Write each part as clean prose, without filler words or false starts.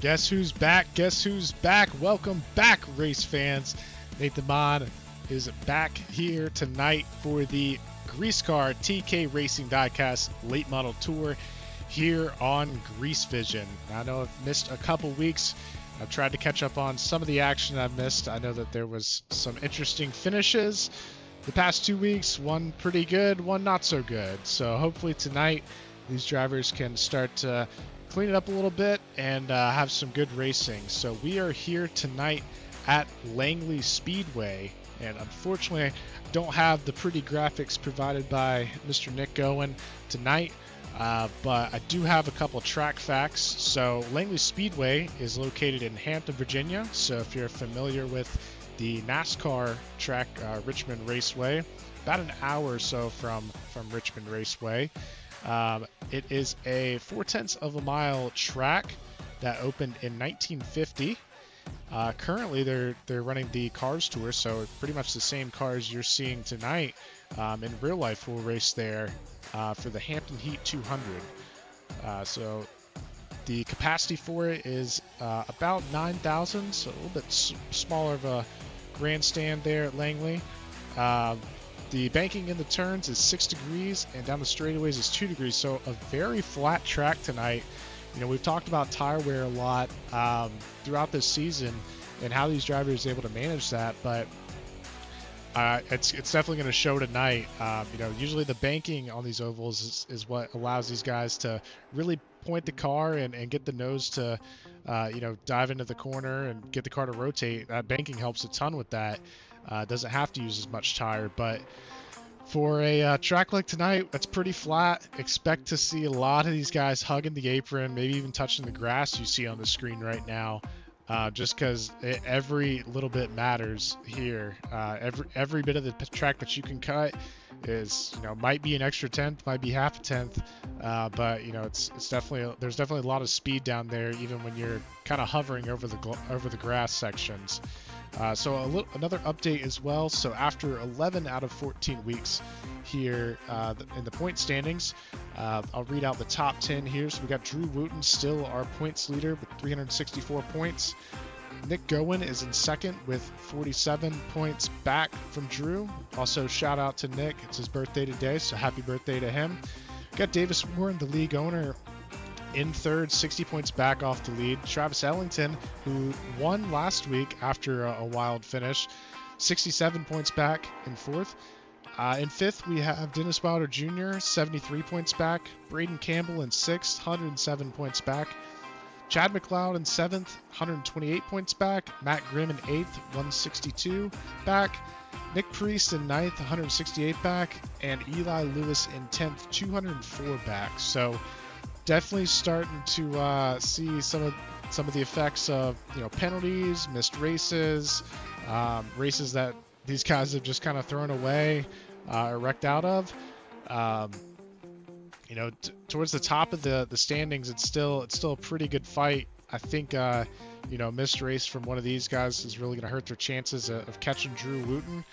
Guess who's back? Guess who's back? Welcome back, race fans. Nathan Mon is back here tonight for the Greasecar TK Racing Diecast Late Model Tour here on Grease Vision. I know I've missed a couple weeks. I've tried to catch up on some of the action I've missed. I know that there was some interesting finishes the past 2 weeks. One pretty good, one not so good. So hopefully tonight these drivers can start to clean it up a little bit and have some good racing. So we are here tonight at Langley Speedway, and unfortunately I don't have the pretty graphics provided by Mr. Nick Gowen tonight, but I do have a couple track facts. So Langley Speedway is located in Hampton, Virginia. So if you're familiar with the NASCAR track, Richmond Raceway, about an hour or so from Richmond Raceway. It is a 0.4 of a mile track that opened in 1950. Currently, they're running the Cars Tour, so pretty much the same cars you're seeing tonight in real life will race there for the Hampton Heat 200. So the capacity for it is about 9,000, so a little bit smaller of a grandstand there at Langley. The banking in the turns is 6 degrees, and down the straightaways is 2 degrees, so a very flat track tonight. You know, we've talked about tire wear a lot throughout this season and how these drivers are able to manage that, but it's definitely going to show tonight. You know, usually the banking on these ovals is what allows these guys to really point the car and get the nose to, you know, dive into the corner and get the car to rotate. That banking helps a ton with that. Doesn't have to use as much tire, but for a track like tonight, that's pretty flat. Expect to see a lot of these guys hugging the apron, maybe even touching the grass you see on the screen right now, just because every little bit matters here. Every bit of the track that you can cut is, you know, might be an extra tenth, might be half a tenth, but you know, it's definitely, there's definitely a lot of speed down there, even when you're kind of hovering over the grass sections. So another update as well. So after 11 out of 14 weeks here in the point standings, I'll read out the top 10 here. So we got Drew Wooten still our points leader with 364 points. Nick Gowen is in second with 47 points back from Drew. Also, shout out to Nick. It's his birthday today, so happy birthday to him. We got Davis Warren, the league owner, in third, 60 points back off the lead. Travis Ellington, who won last week after a wild finish, 67 points back in fourth. In fifth, we have Dennis Wilder Jr., 73 points back. Braden Campbell in sixth, 107 points back. Chad McLeod in seventh, 128 points back. Matt Grimm in eighth, 162 back. Nick Priest in ninth, 168 back. And Eli Lewis in 10th, 204 back. So definitely starting to see some of the effects of, you know, penalties, missed races, races that these guys have just kind of thrown away or wrecked out of. You know, towards the top of the standings, it's still a pretty good fight. I think you know, missed race from one of these guys is really going to hurt their chances of catching Drew Wooten.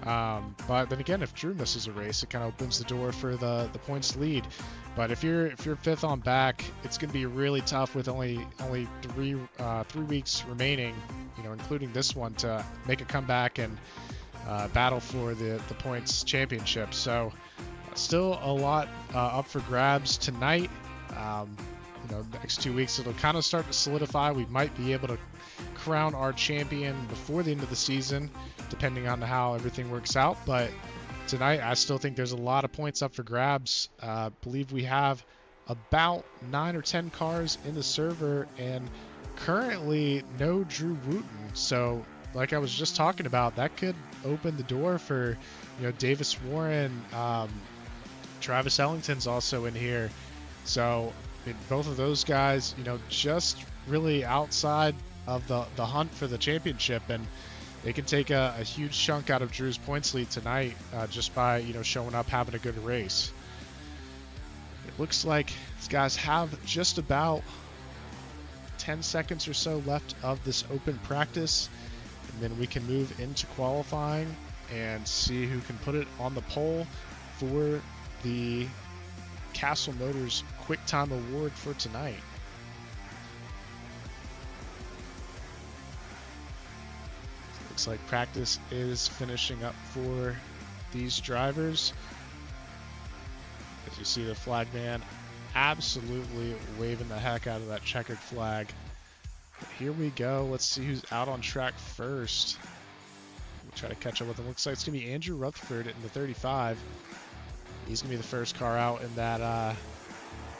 But then again, if Drew misses a race, it kind of opens the door for the points lead. But if you're fifth on back, it's going to be really tough with only 3 weeks remaining, you know, including this one, to make a comeback and battle for the points championship. So still a lot up for grabs tonight. You know, the next 2 weeks it'll kind of start to solidify. We might be able to crown our champion before the end of the season, depending on how everything works out. But tonight, I still think there's a lot of points up for grabs. Believe we have about 9 or 10 cars in the server, and currently no Drew Wooten. So, like I was just talking about, that could open the door for, you know, Davis Warren. Travis Ellington's also in here. So both of those guys, you know, just really outside of the hunt for the championship, and they can take a huge chunk out of Drew's points lead tonight just by, you know, showing up, having a good race. It looks like these guys have just about 10 seconds or so left of this open practice, and then we can move into qualifying and see who can put it on the pole for the Castle Motors Quick Time Award for tonight. Looks like practice is finishing up for these drivers. As you see the flag man absolutely waving the heck out of that checkered flag. But here we go. Let's see who's out on track first. We'll try to catch up with him. Looks like it's going to be Andrew Rutherford in the 35. He's going to be the first car out in that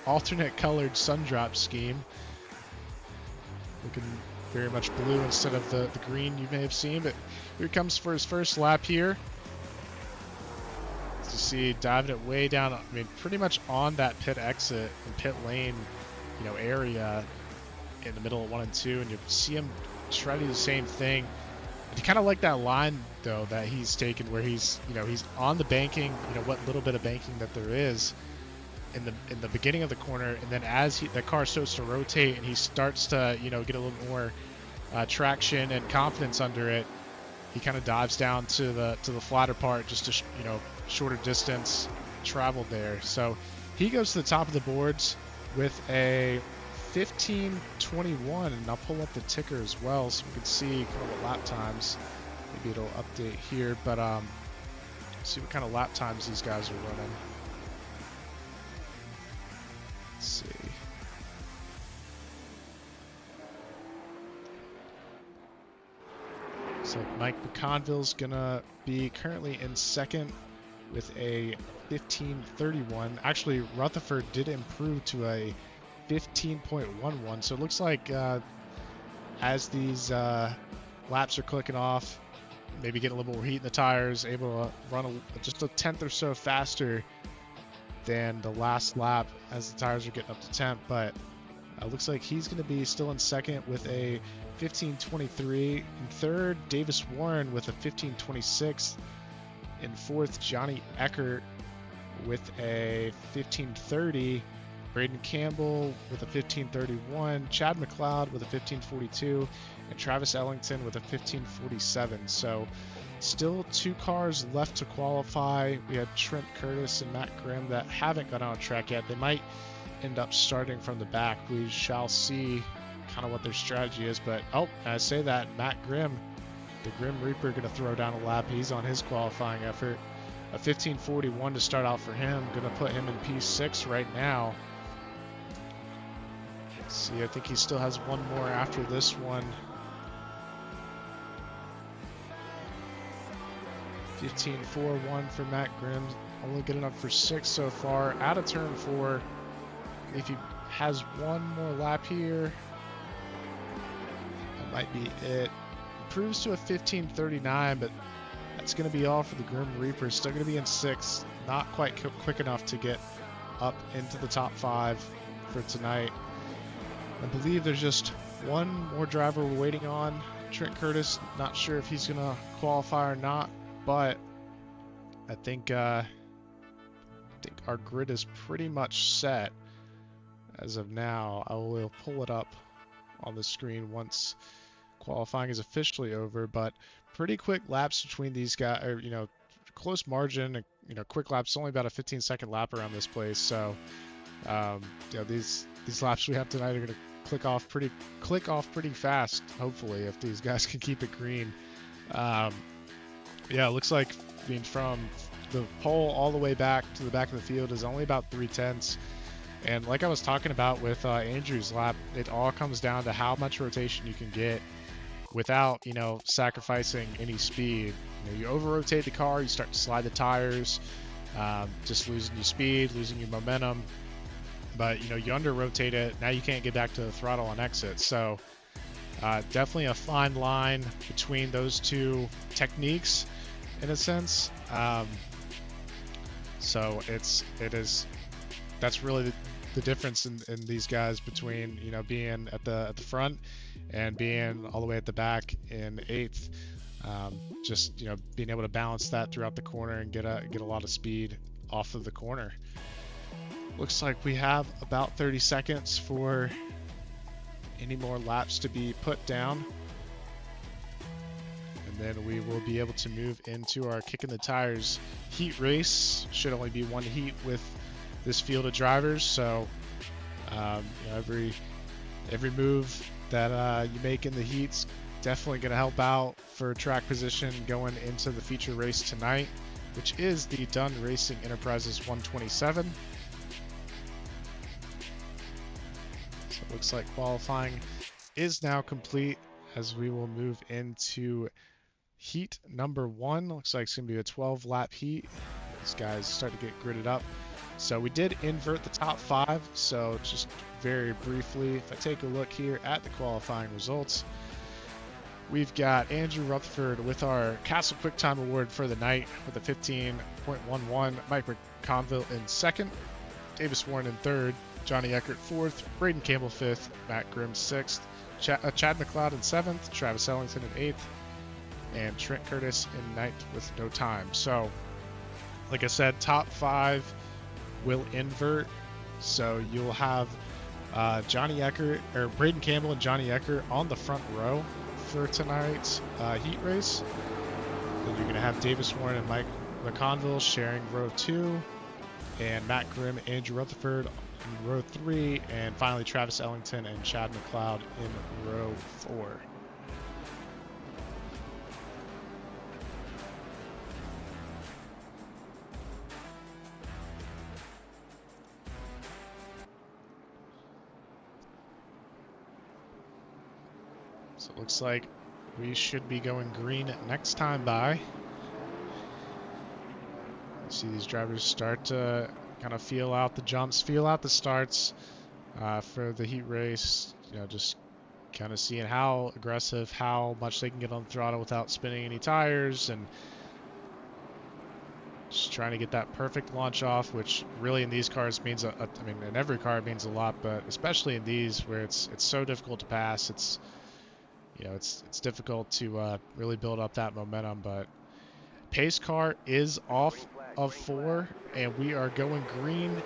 alternate colored sun drop scheme. Looking very much blue instead of the green you may have seen. But here he comes for his first lap here. As you see, diving it way down, I mean, pretty much on that pit exit and pit lane, area in the middle of 1 and 2. And you see him try to do the same thing. And you kind of like that line, though, that he's taken where he's on the banking, what little bit of banking that there is in the beginning of the corner, and then as the car starts to rotate and he starts to get a little more traction and confidence under it, he kind of dives down to the flatter part, just to shorter distance traveled there. So he goes to the top of the boards with a 15:21, and I'll pull up the ticker as well so we can see kind of what lap times. Maybe it'll update here, but see what kind of lap times these guys are running. Let's see. So Mike McConville's gonna be currently in second with a 15:31. Actually, Rutherford did improve to a 15.11. So it looks like as these laps are clicking off, maybe getting a little more heat in the tires, able to run just a tenth or so faster than the last lap as the tires are getting up to temp. But looks like he's going to be still in second with a 15:23. In third, Davis Warren with a 15:26. In fourth, Johnny Eckert with a 15:30. Braden Campbell with a 15:31. Chad McLeod with a 15:42. And Travis Ellington with a 15:47. So still 2 cars left to qualify. We had Trent Curtis and Matt Grimm that haven't got on track yet. They might end up starting from the back. We shall see kind of what their strategy is. But I say that Matt Grimm, the Grim Reaper, going to throw down a lap. He's on his qualifying effort. A 15:41 to start out for him. Going to put him in P6 right now. Let's see, I think he still has one more after this one. 15:41 for Matt Grimm. Only good enough for 6 so far. Out of turn 4. If he has one more lap here, that might be it. Improves to a 15:39, but that's going to be all for the Grim Reaper. Still going to be in 6th. Not quite quick enough to get up into the top 5 for tonight. I believe there's just one more driver we're waiting on. Trent Curtis, not sure if he's going to qualify or not, but I think our grid is pretty much set as of now. I will pull it up on the screen once qualifying is officially over, but pretty quick laps between these guys, or close margin. Quick laps, only about a 15-second lap around this place. So these laps we have tonight are going to click off pretty fast, hopefully, if these guys can keep it green. It looks like from the pole all the way back to the back of the field is only about 3/10. And like I was talking about with Andrew's lap, it all comes down to how much rotation you can get without, sacrificing any speed. You over-rotate the car, you start to slide the tires, just losing your speed, losing your momentum. But, you under-rotate it, now you can't get back to the throttle on exit. So definitely a fine line between those two techniques in a sense. So that's really the difference in these guys between being at the front and being all the way at the back in 8th. Just being able to balance that throughout the corner and get a lot of speed off of the corner. Looks like we have about 30 seconds for any more laps to be put down, and then we will be able to move into our kicking the tires heat race. Should only be one heat with this field of drivers, so every move that you make in the heats Definitely going to help out for track position going into the feature race tonight, which is the Dunn Racing Enterprises 127. So it looks like qualifying is now complete as we will move into heat number 1. Looks like it's going to be a 12-lap heat. These guys start to get gridded up. So we did invert the top 5. So just very briefly, if I take a look here at the qualifying results, we've got Andrew Rutherford with our Castle QuickTime Award for the night with a 15.11. Mike McConville in 2nd. Davis Warren in 3rd. Johnny Eckert 4th. Braden Campbell 5th. Matt Grimm 6th. Chad McLeod in 7th. Travis Ellington in 8th. And Trent Curtis in 9th with no time. So, like I said, top 5 will invert. So you'll have Johnny Eckert, or Braden Campbell and Johnny Eckert on the front row for tonight's heat race. Then you're going to have Davis Warren and Mike McConville sharing row 2, and Matt Grimm, Andrew Rutherford in row 3, and finally Travis Ellington and Chad McLeod in row 4. So it looks like we should be going green next time by. See these drivers start to kind of feel out the jumps, feel out the starts for the heat race. You know, just kind of seeing how aggressive, how much they can get on the throttle without spinning any tires, and just trying to get that perfect launch off, which really in these cars means, I mean, in every car it means a lot, but especially in these where it's so difficult to pass. It's, you know, it's difficult to really build up that momentum. But pace car is off of 4, and we are going green.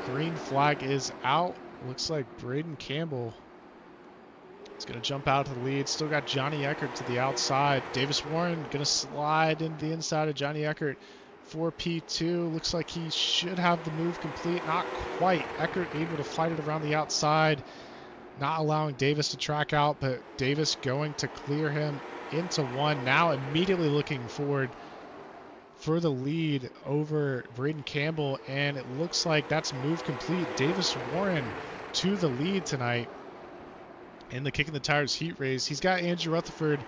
Green flag is out. Looks like Braden Campbell is going to jump out to the lead. Still got Johnny Eckert to the outside. Davis Warren going to slide into the inside of Johnny Eckert for P2. Looks like he should have the move complete. Not quite. Eckert able to fight it around the outside, not allowing Davis to track out, but Davis going to clear him into 1. Now immediately looking forward for the lead over Braden Campbell, and it looks like that's move complete. Davis Warren to the lead tonight in the Kicking the Tires heat race. He's got Andrew Rutherford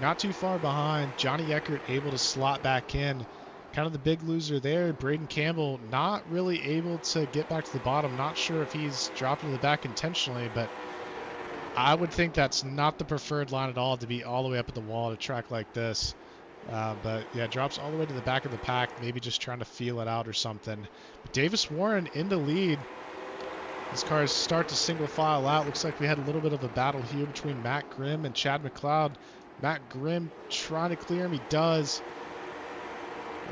not too far behind. Johnny Eckert able to slot back in. Kind of the big loser there. Braden Campbell not really able to get back to the bottom. Not sure if he's dropping to the back intentionally, but I would think that's not the preferred line at all, to be all the way up at the wall at a track like this. But yeah, drops all the way to the back of the pack, maybe just trying to feel it out or something. But Davis Warren in the lead. These cars start to single file out. Looks like we had a little bit of a battle here between Matt Grimm and Chad McLeod. Matt Grimm trying to clear him. He does.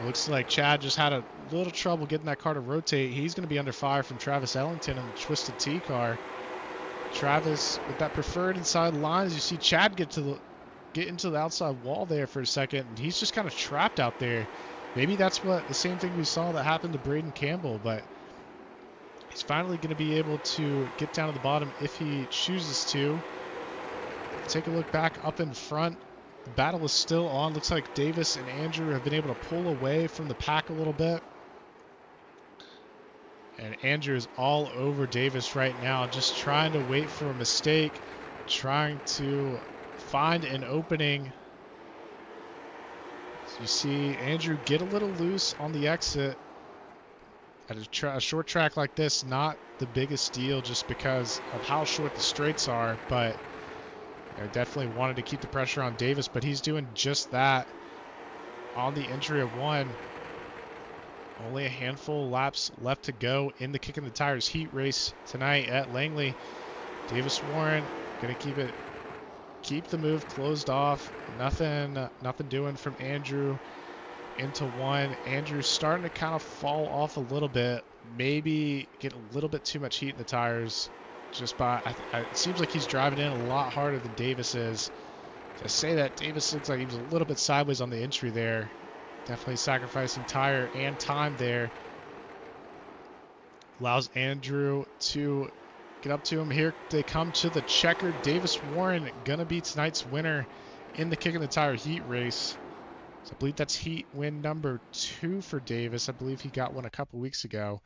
It looks like Chad just had a little trouble getting that car to rotate. He's going to be under fire from Travis Ellington in the Twisted T car. Travis with that preferred inside line, as you see Chad get into the outside wall there for a second, and he's just kind of trapped out there. Maybe that's what the same thing we saw that happened to Braden Campbell, but he's finally going to be able to get down to the bottom if he chooses to. Take a look back up in front. The battle is still on. Looks like Davis and Andrew have been able to pull away from the pack a little bit. And Andrew is all over Davis right now, just trying to wait for a mistake, trying to find an opening. So you see Andrew get a little loose on the exit. At a short track like this, not the biggest deal just because of how short the straights are, but I definitely wanted to keep the pressure on Davis, but he's doing just that on the entry of 1. Only a handful of laps left to go in the Kicking the Tires heat race tonight at Langley. Davis Warren going to keep the move closed off. Nothing doing from Andrew into 1. Andrew's starting to kind of fall off a little bit. Maybe get a little bit too much heat in the tires. Just by, it seems like he's driving in a lot harder than Davis is. To say that, Davis looks like he was a little bit sideways on the entry there. Definitely sacrificing tire and time there. Allows Andrew to get up to him. Here they come to the checker. Davis Warren going to be tonight's winner in the Kicking the Tire heat race. So I believe that's heat win number 2 for Davis. I believe he got one a couple weeks ago.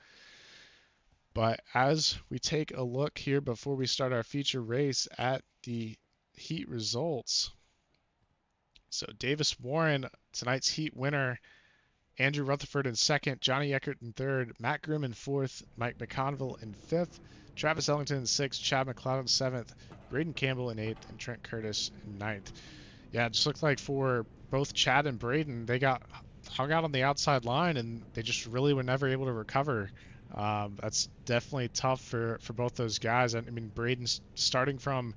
But as we take a look here before we start our feature race at the heat results. So Davis Warren, tonight's heat winner. Andrew Rutherford in second, Johnny Eckert in third, Matt Grimm in fourth, Mike McConville in fifth, Travis Ellington in sixth, Chad McLeod in seventh, Braden Campbell in eighth, and Trent Curtis in ninth. Yeah, it just looked like for both Chad and Braden, they got hung out on the outside line and they just really were never able to recover. That's definitely tough for both those guys. I mean, Braden's starting from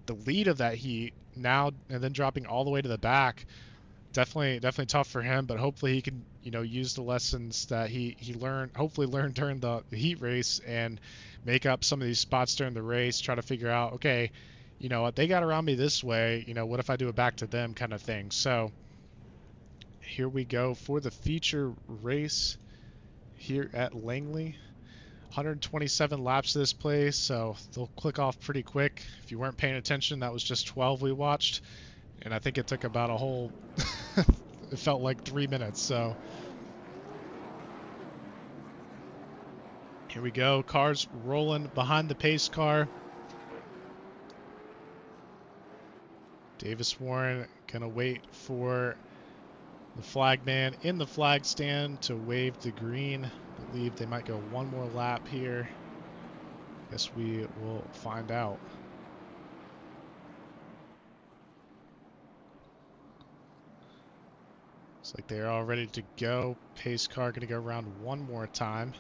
the lead of that heat now and then dropping all the way to the back. Definitely tough for him, but hopefully he can, use the lessons that he hopefully learned during the heat race and make up some of these spots during the race, try to figure out, okay, they got around me this way, what if I do it back to them kind of thing. So here we go for the feature race here at Langley. 127 laps to this place, so they'll click off pretty quick. If you weren't paying attention, that was just 12 we watched. And I think it took about a whole, it felt like 3 minutes. So here we go. Cars rolling behind the pace car. Davis Warren going to wait for the flag man in the flag stand to wave the green. I believe they might go one more lap here. Guess we will find out. Looks like they're all ready to go. Pace car going to go around one more time.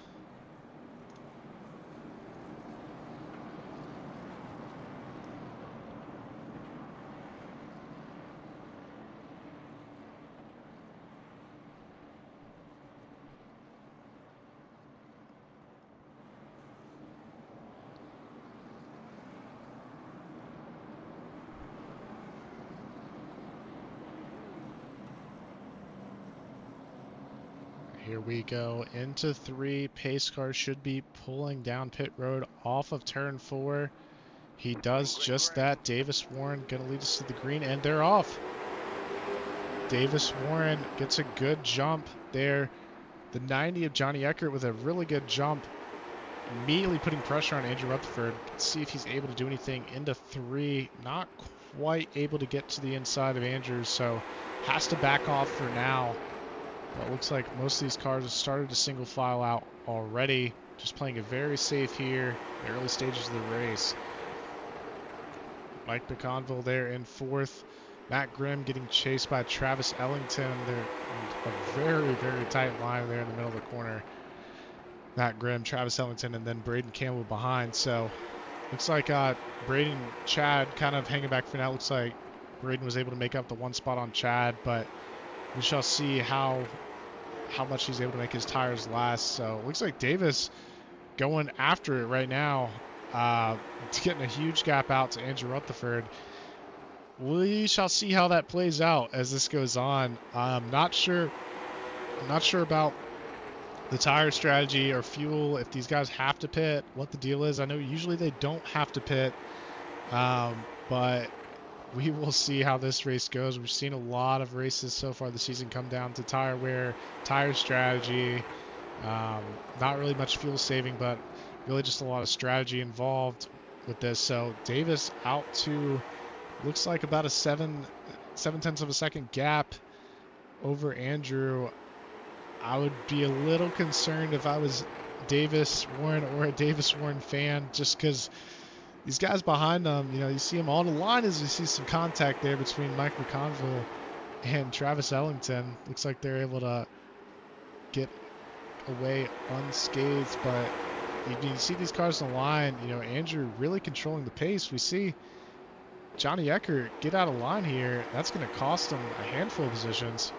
Here we go into 3. Pace car should be pulling down pit road off of turn 4. He does just that. Davis Warren going to lead us to the green, and they're off. Davis Warren gets a good jump there. The 90 of Johnny Eckert with a really good jump, immediately putting pressure on Andrew Rutherford. Let's see if he's able to do anything into 3. Not quite able to get to the inside of Andrews, so has to back off for now. But it looks like most of these cars have started to single file out already. Just playing it very safe here in the early stages of the race. Mike McConville there in 4th. Matt Grimm getting chased by Travis Ellington. They're a very, very tight line there in the middle of the corner. Matt Grimm, Travis Ellington, and then Braden Campbell behind. So looks like Braden, Chad kind of hanging back for now. Looks like Braden was able to make up the one spot on Chad, but we shall see how much he's able to make his tires last. So it looks like Davis going after it right now. Getting a huge gap out to Andrew Rutherford. We shall see how that plays out as this goes on. I'm not sure about the tire strategy or fuel, if these guys have to pit, what the deal is. I know usually they don't have to pit, but we will see how this race goes. We've seen a lot of races so far this season come down to tire wear, tire strategy, not really much fuel saving, but really just a lot of strategy involved with this. So Davis out to, looks like about a 7/10 of a second gap over Andrew. I would be a little concerned if I was Davis Warren or a Davis Warren fan, just because these guys behind them, you see them on the line as you see some contact there between Mike McConville and Travis Ellington. Looks like they're able to get away unscathed, but you see these cars on the line, Andrew really controlling the pace. We see Johnny Eckert get out of line here. That's going to cost him a handful of positions.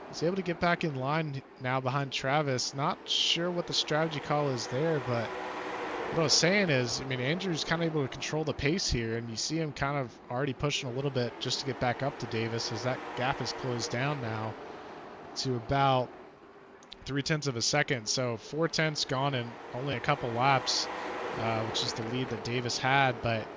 He's able to get back in line now behind Travis. Not sure what the strategy call is there, but what I was saying is, Andrew's kind of able to control the pace here, and you see him kind of already pushing a little bit just to get back up to Davis, as that gap is closed down now to about 0.3 of a second. So 4/10 gone in only a couple laps. which is the lead that Davis had. But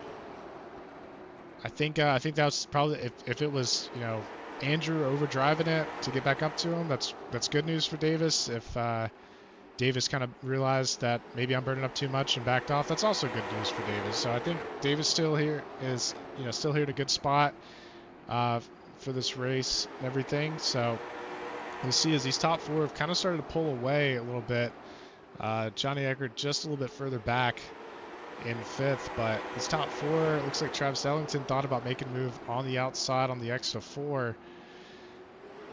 I think that was probably if it was, you know, Andrew overdriving it to get back up to him, that's good news for Davis. If Davis kind of realized that maybe I'm burning up too much and backed off, that's also good news for Davis. So I think Davis still here is, you know, still here at a good spot for this race and everything. So we'll see as these top four have kind of started to pull away a little bit. Johnny Eckert just a little bit further back in fifth, but his top four, it looks like Travis Ellington thought about making a move on the outside on the extra four.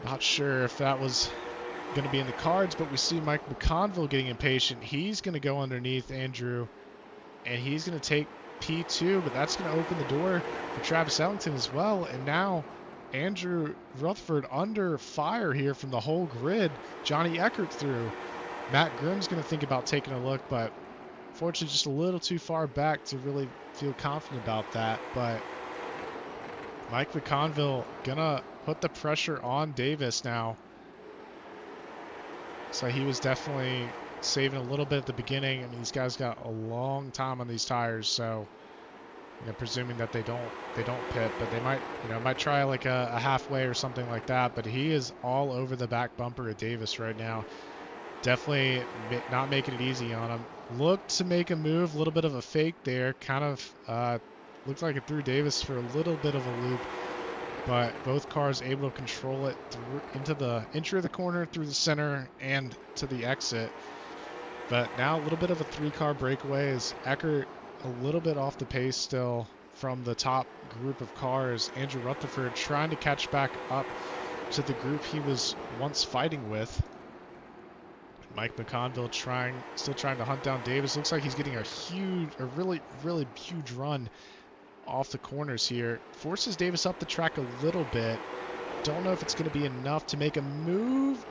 Not sure if that was going to be in the cards, but we see Mike McConville getting impatient. He's going to go underneath Andrew, and he's going to take P2, but that's going to open the door for Travis Ellington as well. And now Andrew Rutherford under fire here from the whole grid. Johnny Eckert through. Matt Grimm's going to think about taking a look, but unfortunately just a little too far back to really feel confident about that. But Mike McConville going to put the pressure on Davis now. So he was definitely saving a little bit at the beginning. I mean, these guys got a long time on these tires, so you know, presuming that they don't pit, but they might, you know, might try like a halfway or something like that. But he is all over the back bumper of Davis right now. Definitely not making it easy on him. Looked to make a move, a little bit of a fake there. Kind of looked like it threw Davis for a little bit of a loop. But both cars able to control it through into the entry of the corner, through the center, and to the exit. But now a little bit of a three-car breakaway as Eckert a little bit off the pace still from the top group of cars. Andrew Rutherford trying to catch back up to the group he was once fighting with. Mike McConville still trying to hunt down Davis. Looks like he's getting a really huge run off the corners here. Forces Davis up the track a little bit. Don't know if it's going to be enough to make a move.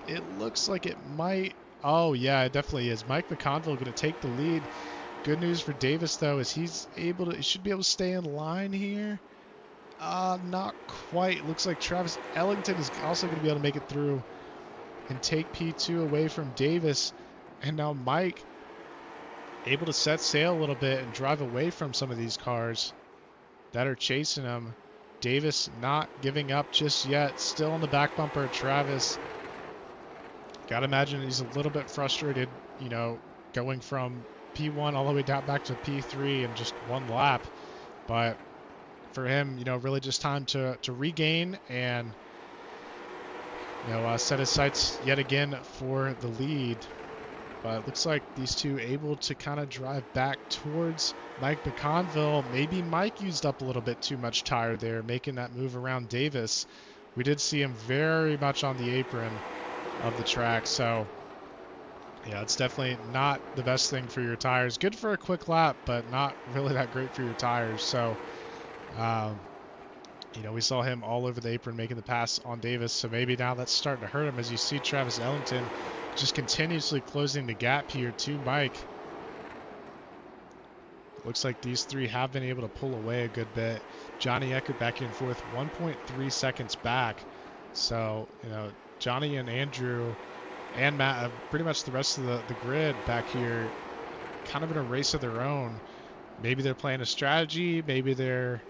It looks like it might. Oh yeah, it definitely is. Mike McConville going to take the lead. Good news for Davis though is he should be able to stay in line here. Not quite. Looks like Travis Ellington is also going to be able to make it through and take P2 away from Davis. And now Mike able to set sail a little bit and drive away from some of these cars that are chasing him. Davis not giving up just yet. Still on the back bumper of Travis. Gotta imagine he's a little bit frustrated, you know, going from P1 all the way down back to P3 in just one lap. But for him, you know, really just time to regain and, you know, set his sights yet again for the lead. But it looks like these two able to kind of drive back towards Mike McConville. Maybe Mike used up a little bit too much tire there, making that move around Davis. We did see him very much on the apron of the track. So, yeah, it's definitely not the best thing for your tires. Good for a quick lap, but not really that great for your tires. So, you know, we saw him all over the apron making the pass on Davis. So maybe now that's starting to hurt him as you see Travis Ellington just continuously closing the gap here to Mike. Looks like these three have been able to pull away a good bit. Johnny Eckert back in fourth, 1.3 seconds back. So, you know, Johnny and Andrew and Matt, pretty much the rest of the grid back here, kind of in a race of their own. Maybe they're playing a strategy. Maybe they're,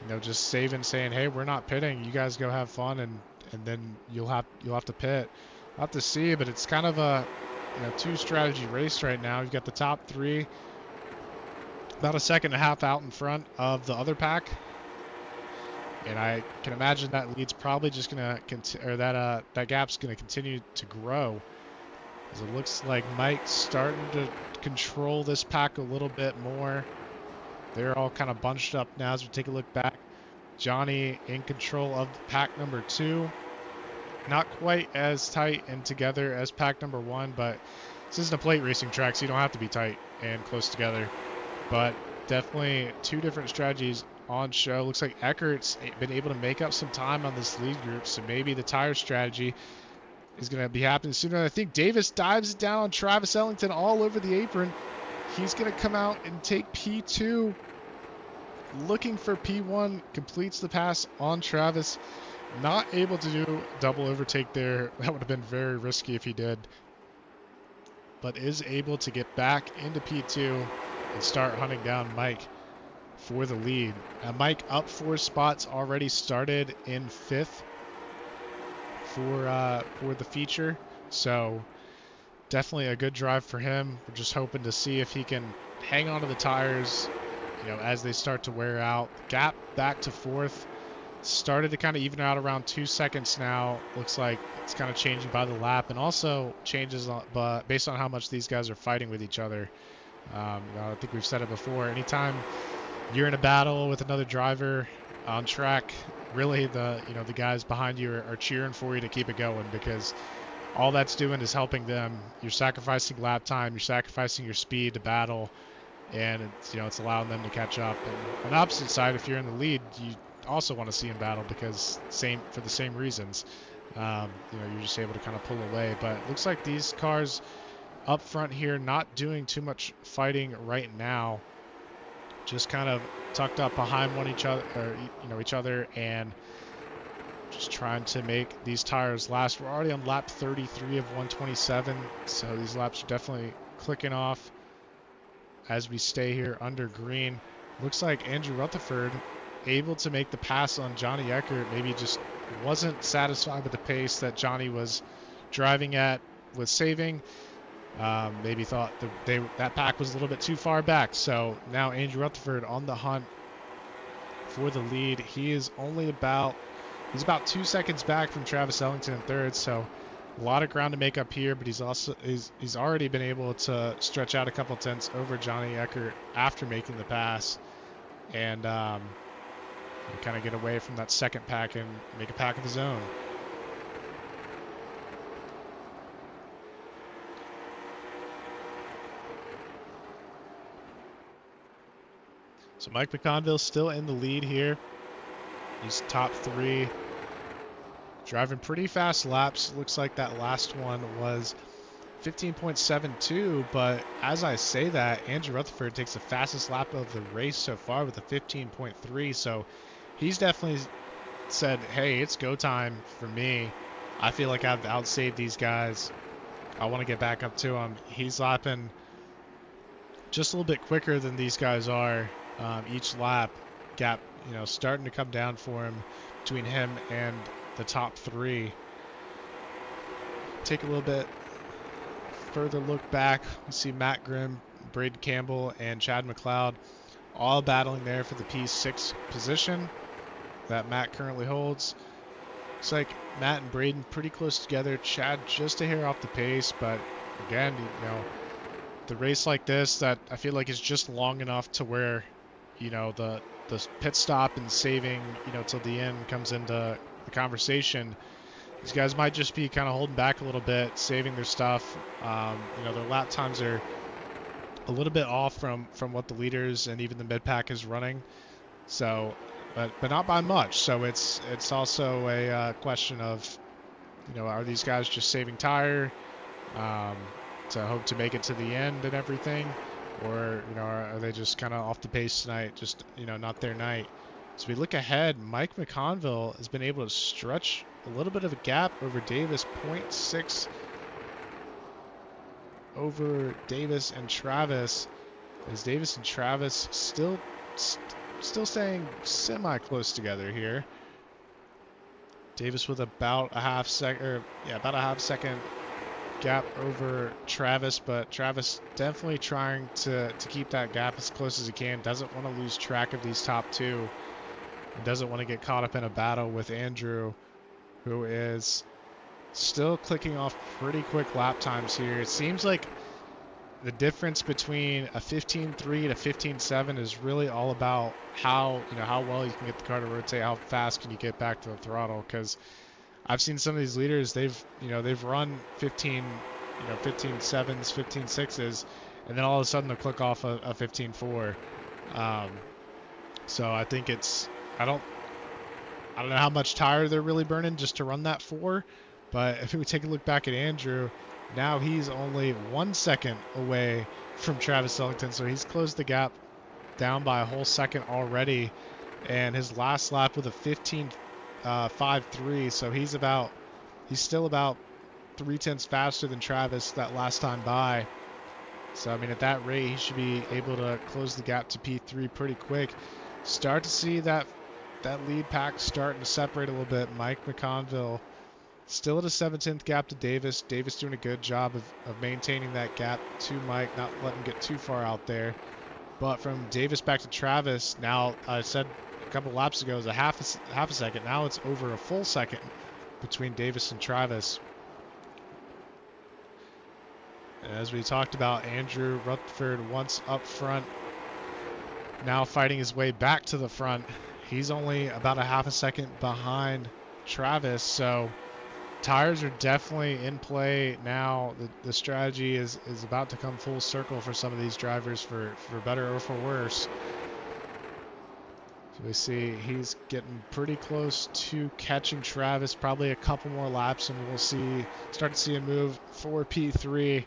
you know, just saving, saying, hey, we're not pitting. You guys go have fun, and then you'll have to pit. We'll have to see, but it's kind of a, you know, two-strategy race right now. You've got the top three about a second and a half out in front of the other pack. And I can imagine that lead's probably just going to, or that gap's going to continue to grow. As it looks like Mike's starting to control this pack a little bit more. They're all kind of bunched up now as we take a look back. Johnny in control of pack number 2. Not quite as tight and together as pack number 1, but this isn't a plate racing track, so you don't have to be tight and close together. But definitely two different strategies on show. Looks like Eckert's been able to make up some time on this lead group, so maybe the tire strategy is going to be happening sooner. I think Davis dives it down on Travis Ellington all over the apron. He's going to come out and take P2. Looking for P1, completes the pass on Travis. Not able to do double overtake there. That would have been very risky if he did. But is able to get back into P2. and start hunting down Mike for the lead. Mike up 4 spots, already started in 5th for the feature, so definitely a good drive for him. We're just hoping to see if he can hang on to the tires, as they start to wear out. Gap back to 4th. Started to kind of even out around 2 seconds now. Looks like it's kind of changing by the lap, and also changes based on how much these guys are fighting with each other. I think we've said it before. Anytime you're in a battle with another driver on track, really the guys behind you are cheering for you to keep it going, because all that's doing is helping them. You're sacrificing lap time, you're sacrificing your speed to battle, and it's allowing them to catch up. And on the opposite side, if you're in the lead, you also want to see them battle, because for the same reasons. You're just able to kind of pull away. But it looks like these cars up front here not doing too much fighting right now, just kind of tucked up behind each other, and just trying to make these tires last. We're already on lap 33 of 127, so these laps are definitely clicking off as we stay here under green. Looks like Andrew Rutherford able to make the pass on Johnny Eckert. Maybe just wasn't satisfied with the pace that Johnny was driving at with saving. Maybe thought that pack was a little bit too far back. So now Andrew Rutherford on the hunt for the lead. He's about 2 seconds back from Travis Ellington in 3rd. So a lot of ground to make up here, but he's already been able to stretch out a couple tenths over Johnny Eckert after making the pass, and kind of get away from that second pack and make a pack of his own. So Mike McConville still in the lead here. He's top 3, driving pretty fast laps. Looks like that last one was 15.72, but as I say that, Andrew Rutherford takes the fastest lap of the race so far with a 15.3, so he's definitely said, hey, it's go time for me. I feel like I've outsaved these guys. I want to get back up to him. He's lapping just a little bit quicker than these guys are. Each lap gap, starting to come down for him between him and the top 3. Take a little bit further look back. We see Matt Grimm, Braden Campbell, and Chad McLeod all battling there for the P6 position that Matt currently holds. Looks like Matt and Braden pretty close together. Chad just a hair off the pace, but again, the race like this that I feel like is just long enough to where, the pit stop and saving, till the end comes into the conversation. These guys might just be kind of holding back a little bit, saving their stuff. Their lap times are a little bit off from what the leaders and even the mid pack is running. So, but not by much. So it's also a question of, are these guys just saving tire to hope to make it to the end and everything, or are they just kind of off the pace tonight? Just not their night. So we look ahead. Mike McConville has been able to stretch a little bit of a gap over Davis, 0.6 over Davis and Travis. As Davis and Travis still staying semi-close together here. Davis with about a half second gap over Travis, but Travis definitely trying to keep that gap as close as he can. Doesn't want to lose track of these top 2. And doesn't want to get caught up in a battle with Andrew, who is still clicking off pretty quick lap times here. It seems like the difference between a 15.3 and a 15.7 is really all about how well you can get the car to rotate, how fast can you get back to the throttle. Because I've seen some of these leaders, they've run 15, 15.7s, 15.6s, and then all of a sudden they'll click off a 15.4. So I think I don't know how much tire they're really burning just to run that 4, but if we take a look back at Andrew, now he's only 1 second away from Travis Ellington, so he's closed the gap down by a whole second already, and his last lap with a 15.53, so he's still about 3 tenths faster than Travis that last time by. So, I mean, at that rate, he should be able to close the gap to P3 pretty quick. Start to see that lead pack starting to separate a little bit. Mike McConville still at a 7/10 gap to Davis. Davis doing a good job of maintaining that gap to Mike, not letting him get too far out there. But from Davis back to Travis, now I said a couple laps ago it was a half a second. Now it's over a full second between Davis and Travis. As we talked about, Andrew Rutherford once up front, now fighting his way back to the front. He's only about a half a second behind Travis, so tires are definitely in play now. The strategy is about to come full circle for some of these drivers, for better or for worse. So we see he's getting pretty close to catching Travis, probably a couple more laps, and we'll start to see a move for P3.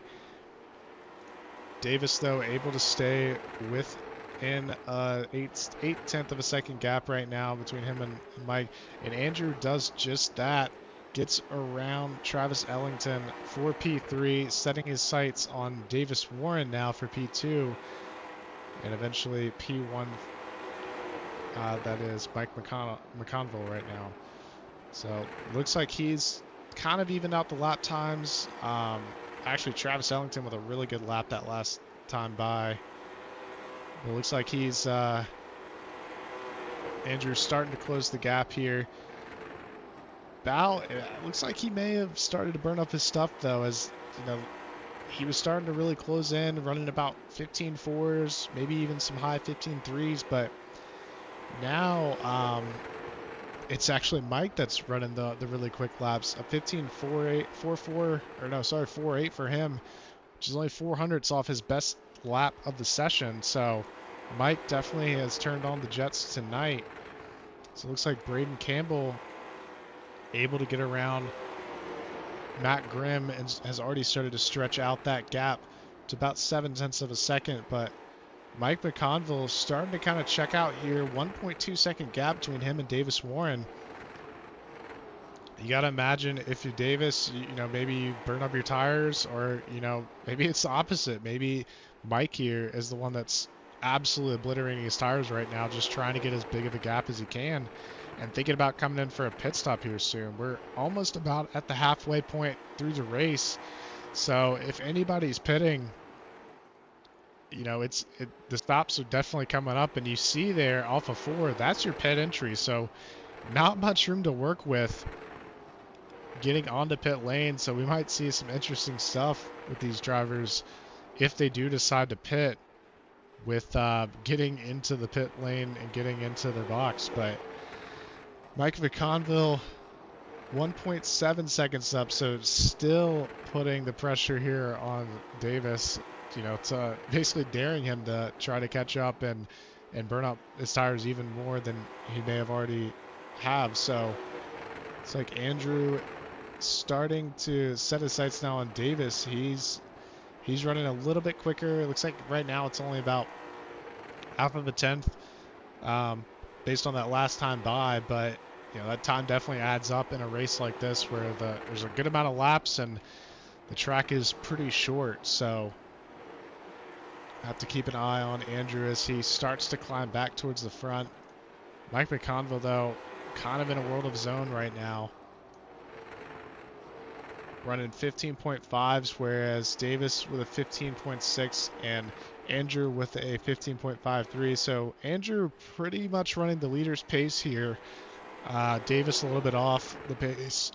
Davis, though, able to stay within a 8/10 of a second gap right now between him and Mike. And Andrew does just that. Gets around Travis Ellington for P3, setting his sights on Davis Warren now for P2. And eventually P1, that is Mike McConville right now. So looks like he's kind of evened out the lap times. Actually, Travis Ellington with a really good lap that last time by. It looks like he's Andrew's starting to close the gap here. It looks like he may have started to burn up his stuff, though, as you know, he was starting to really close in, running about 15.4s, maybe even some high 15.3s, but now it's actually Mike that's running the really quick laps. A 4.8 for him, which is only 400ths off his best lap of the session. So Mike definitely has turned on the jets tonight. So it looks like Braden Campbell able to get around Matt Grimm and has already started to stretch out that gap to about 7/10 of a second. But Mike McConville is starting to kind of check out here. 1.2 second gap between him and Davis Warren. You got to imagine if you're Davis, you know, maybe you burn up your tires, or, you know, maybe it's the opposite. Maybe Mike here is the one that's absolutely obliterating his tires right now, just trying to get as big of a gap as he can and thinking about coming in for a pit stop here soon. We're almost about at the halfway point through the race. So if anybody's pitting, you know, the stops are definitely coming up, and you see there off of 4, that's your pit entry. So not much room to work with getting onto pit lane. So we might see some interesting stuff with these drivers if they do decide to pit, with getting into the pit lane and getting into their box. But Mike McConville 1.7 seconds up, so still putting the pressure here on Davis, you know, to basically daring him to try to catch up and burn up his tires even more than he may have already have. So it's like Andrew starting to set his sights now on Davis. He's running a little bit quicker. It looks like right now it's only about half of a tenth, based on that last time by, but you know, that time definitely adds up in a race like this where there's a good amount of laps and the track is pretty short. So have to keep an eye on Andrew as he starts to climb back towards the front. Mike McConville, though, kind of in a world of his own right now, running 15.5s, whereas Davis with a 15.6 and Andrew with a 15.53. So Andrew pretty much running the leader's pace here. Davis a little bit off the pace,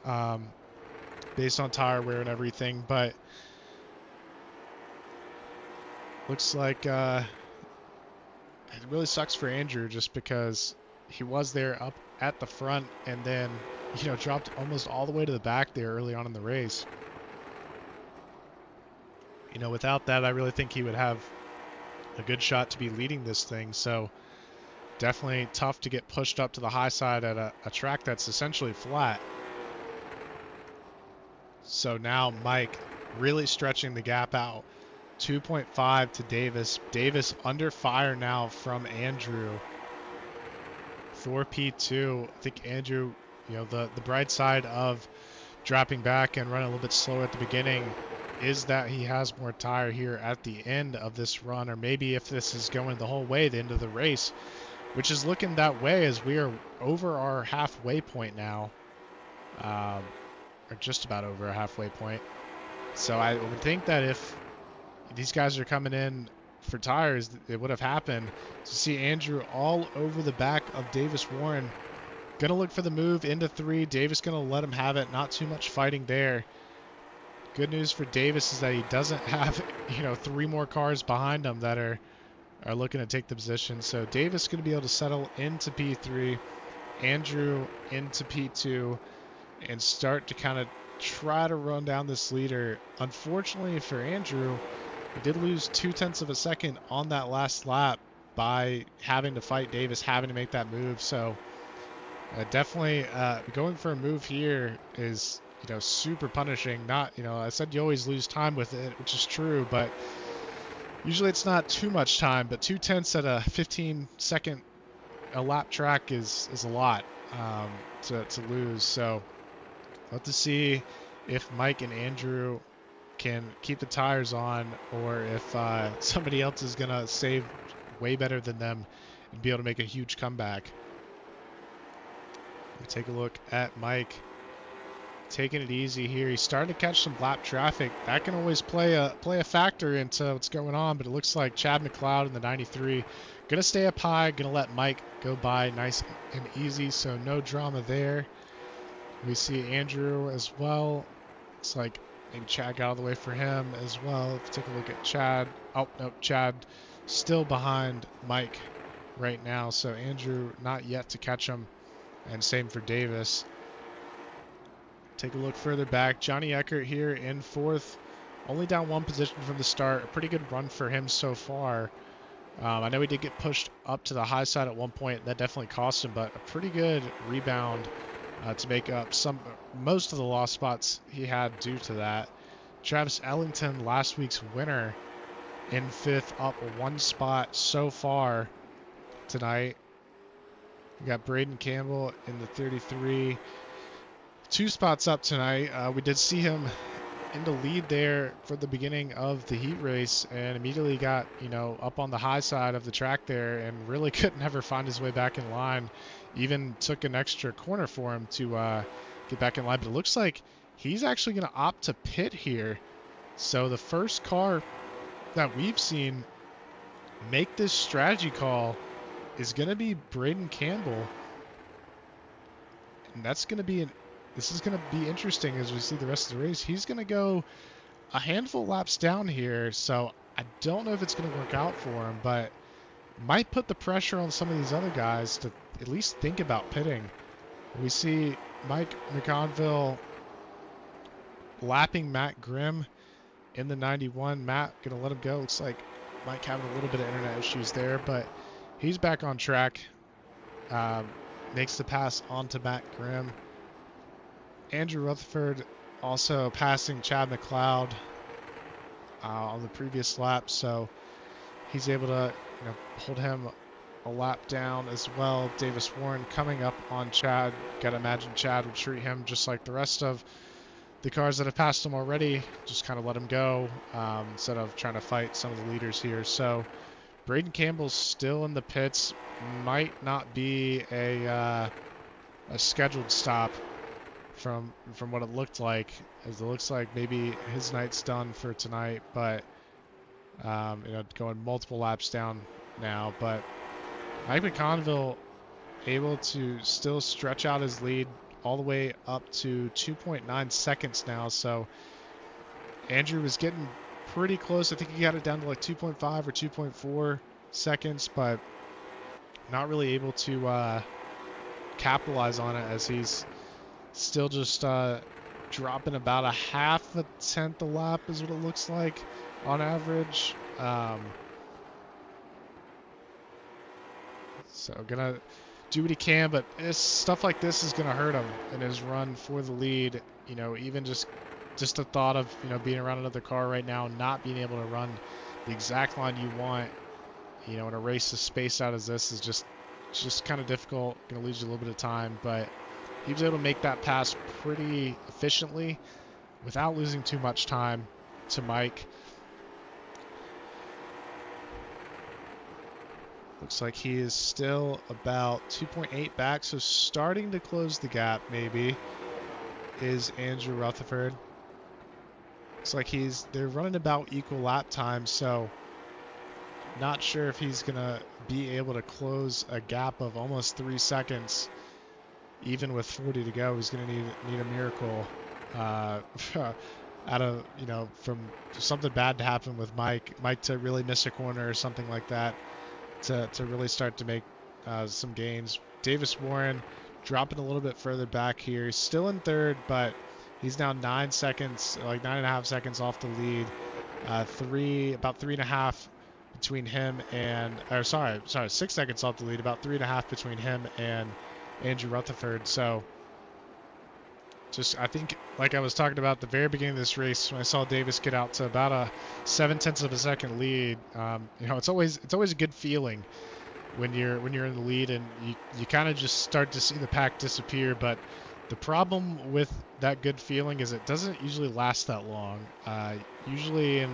based on tire wear and everything, but looks like it really sucks for Andrew, just because he was there up at the front and then, you know, dropped almost all the way to the back there early on in the race. You know, without that, I really think he would have a good shot to be leading this thing. So definitely tough to get pushed up to the high side at a track that's essentially flat. So now Mike really stretching the gap out. 2.5 to Davis. Davis under fire now from Andrew for P2. I think Andrew, you know, the bright side of dropping back and running a little bit slower at the beginning is that he has more tire here at the end of this run, or maybe if this is going the whole way, the end of the race, which is looking that way as we are over our halfway point now, or just about over a halfway point. So I would think that if these guys are coming in for tires, it would have happened. To see Andrew all over the back of Davis Warren. Going to look for the move into 3. Davis going to let him have it. Not too much fighting there. Good news for Davis is that he doesn't have, 3 more cars behind him that are looking to take the position. So Davis going to be able to settle into P3, Andrew into P2, and start to kind of try to run down this leader. Unfortunately for Andrew, he did lose 0.2 of a second on that last lap by having to fight Davis, having to make that move. So definitely going for a move here is, super punishing. Not, I said you always lose time with it, which is true, but usually it's not too much time. But 0.2 at a 15-second a lap track is a lot to lose. So we'll have to see if Mike and Andrew can keep the tires on, or if somebody else is going to save way better than them and be able to make a huge comeback. We'll take a look at Mike. Taking it easy here. He's starting to catch some lap traffic. That can always play a factor into what's going on, but it looks like Chad McLeod in the 93 going to stay up high, going to let Mike go by nice and easy, so no drama there. We see Andrew as well. It's like maybe Chad got out of the way for him as well. If you take a look at Chad. Oh, no, Chad still behind Mike right now, so Andrew not yet to catch him, and same for Davis. Take a look further back. Johnny Eckert here in 4th, only down 1 position from the start. A pretty good run for him so far. I know he did get pushed up to the high side at one point. That definitely cost him, but a pretty good rebound to make up most of the lost spots he had due to that. Travis Ellington, last week's winner, in 5th, up 1 spot so far tonight. We got Braden Campbell in the 33. 2 spots up tonight. We did see him in the lead there for the beginning of the heat race, and immediately got, up on the high side of the track there, and really couldn't ever find his way back in line. Even took an extra corner for him to get back in line, but it looks like he's actually going to opt to pit here. So the first car that we've seen make this strategy call is going to be Braden Campbell, and that's going to be this is going to be interesting as we see the rest of the race. He's going to go a handful of laps down here, so I don't know if it's going to work out for him, but might put the pressure on some of these other guys to at least think about pitting. We see Mike McConville lapping Matt Grimm in the 91. Matt going to let him go. Looks like Mike having a little bit of internet issues there, but he's back on track. Makes the pass on to Matt Grimm. Andrew Rutherford also passing Chad McLeod on the previous lap, so he's able to hold him a lap down as well. Davis Warren coming up on Chad. Gotta imagine Chad would treat him just like the rest of the cars that have passed him already, just kind of let him go instead of trying to fight some of the leaders here. So Braden Campbell's still in the pits. Might not be a scheduled stop from what it looked like, as it looks like maybe his night's done for tonight, but going multiple laps down now. But Mike McConville able to still stretch out his lead all the way up to 2.9 seconds now. So Andrew was getting pretty close. I think he got it down to like 2.5 or 2.4 seconds, but not really able to capitalize on it, as he's still just dropping about a 0.5 tenth a lap is what it looks like on average. So gonna do what he can, but stuff like this is gonna hurt him in his run for the lead. Even just the thought of being around another car right now, not being able to run the exact line you want, in a race as spaced out as this is just kind of difficult. Gonna lose you a little bit of time, but he was able to make that pass pretty efficiently without losing too much time. to Mike. Looks like he is still about 2.8 back, so starting to close the gap maybe is Andrew Rutherford. Looks like they're running about equal lap time, so not sure if he's gonna be able to close a gap of almost 3 seconds. Even with 40 to go, he's gonna need a miracle out of, from something bad to happen with Mike to really miss a corner or something like that to really start to make some gains. Davis Warren dropping a little bit further back here. He's still in third, but he's now 9 seconds, like 9.5 seconds off the lead. About 3.5 between him and, 6 seconds off the lead. About 3.5 between him and Andrew Rutherford. So I think, like I was talking about at the very beginning of this race, when I saw Davis get out to about a 0.7 of a second lead, it's always a good feeling when you're in the lead and you kind of just start to see the pack disappear. But the problem with that good feeling is it doesn't usually last that long. Usually, it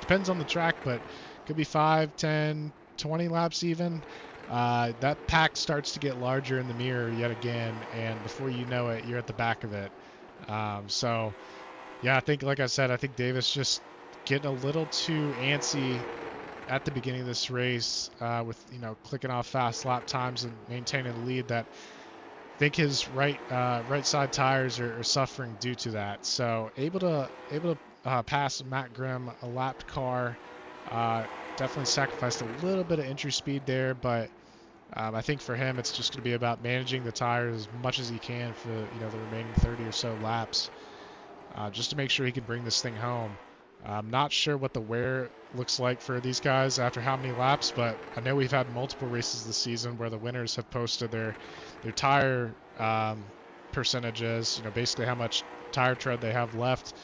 depends on the track, but it could be 5, 10, 20 laps even. That pack starts to get larger in the mirror yet again, and before you know it, you're at the back of it. So, yeah, I think, like I said, I think Davis just getting a little too antsy at the beginning of this race with, clicking off fast lap times and maintaining the lead. That I think his right side tires are suffering due to that. So able to pass Matt Grimm, a lapped car. Definitely sacrificed a little bit of entry speed there, but I think for him it's just going to be about managing the tires as much as he can for the remaining 30 or so laps, just to make sure he can bring this thing home. I'm not sure what the wear looks like for these guys after how many laps, but I know we've had multiple races this season where the winners have posted their tire percentages, basically how much tire tread they have left,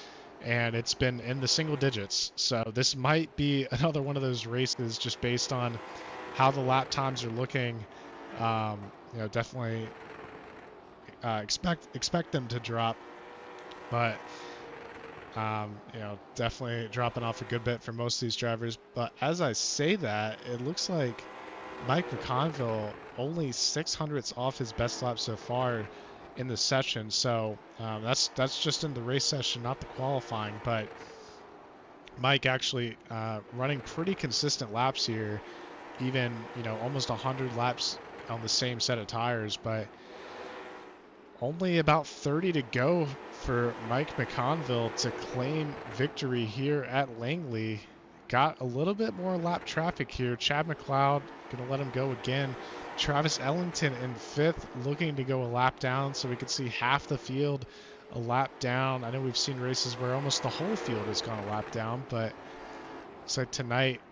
and it's been in the single digits. So this might be another one of those races just based on how the lap times are looking. Definitely expect them to drop, but definitely dropping off a good bit for most of these drivers. But as I say that, it looks like Mike McConville only 600ths off his best lap so far in the session. So that's just in the race session, not the qualifying. But Mike actually running pretty consistent laps here, even almost 100 laps on the same set of tires. But only about 30 to go for Mike McConville to claim victory here at Langley. Got a little bit more lap traffic here. Chad McLeod going to let him go again. Travis Ellington in 5th, looking to go a lap down, so we could see half the field a lap down. I know we've seen races where almost the whole field has gone a lap down, but looks like tonight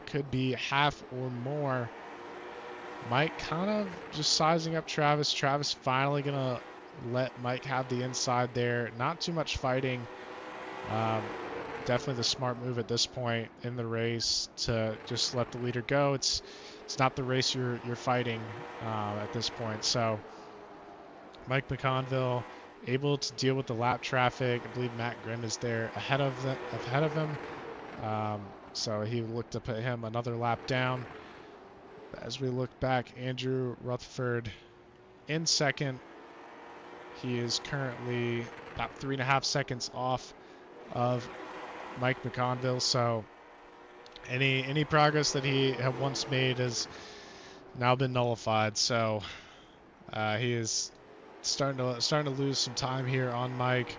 could be half or more. Mike kind of just sizing up Travis. Travis finally going to let Mike have the inside there. Not too much fighting. Definitely the smart move at this point in the race to just let the leader go. It's not the race you're fighting at this point. So Mike McConville able to deal with the lap traffic. I believe Matt Grimm is there ahead of him. So he looked to put him another lap down. As we look back, Andrew Rutherford in 2nd. He is currently about 3.5 seconds off of Mike McConville. So any progress that he had once made has now been nullified. So he is starting to lose some time here on Mike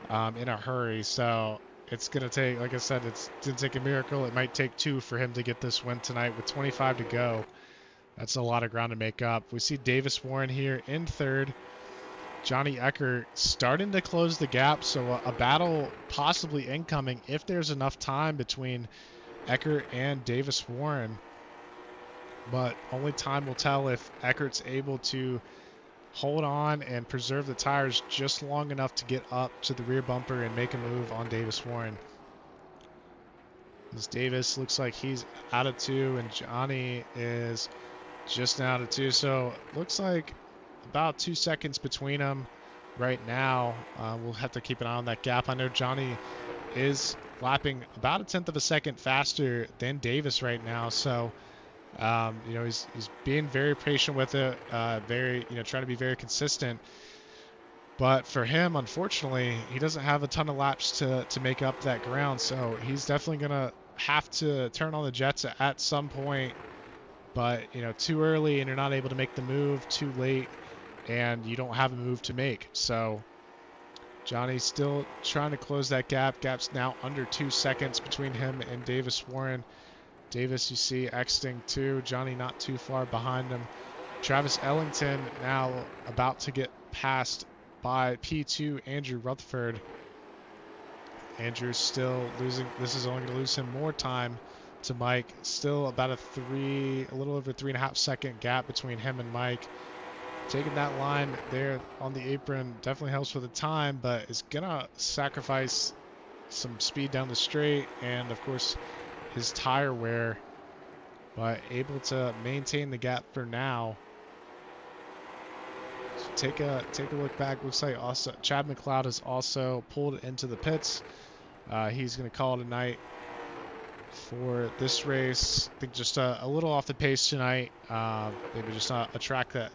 in a hurry. So it's going to take, like I said, it's going to take a miracle. It might take 2 for him to get this win tonight with 25 to go. That's a lot of ground to make up. We see Davis Warren here in 3rd. Johnny Eckert starting to close the gap, so a battle possibly incoming if there's enough time between Eckert and Davis Warren. But only time will tell if Eckert's able to hold on and preserve the tires just long enough to get up to the rear bumper and make a move on Davis Warren. As Davis looks like he's out of 2 and Johnny is just out of 2. So looks like about 2 seconds between them. right now. We'll have to keep an eye on that gap. I know Johnny is lapping about a tenth of a second faster than Davis right now, so you know, he's being very patient with it, very, you know, trying to be very consistent. But for him, unfortunately, he doesn't have a ton of laps to make up that ground, so he's definitely gonna have to turn on the jets at some point. But you know, too early and you're not able to make the move, too late and you don't have a move to make. So Johnny's still trying to close that gap. Gap's now under 2 seconds between him and Davis Warren. Davis, you see, exiting too. Johnny not too far behind him. Travis Ellington now about to get passed by P2 Andrew Rutherford. Andrew's still losing. This is only going to lose him more time to Mike. Still about a little over 3.5 second gap between him and Mike. Taking that line there on the apron definitely helps with the time, but is gonna sacrifice some speed down the straight and of course his tire wear, but able to maintain the gap for now. So take a look back. Looks like also Chad McLeod has also pulled into the pits. He's gonna call it a night for this race. I think just a little off the pace tonight. Maybe just not a track that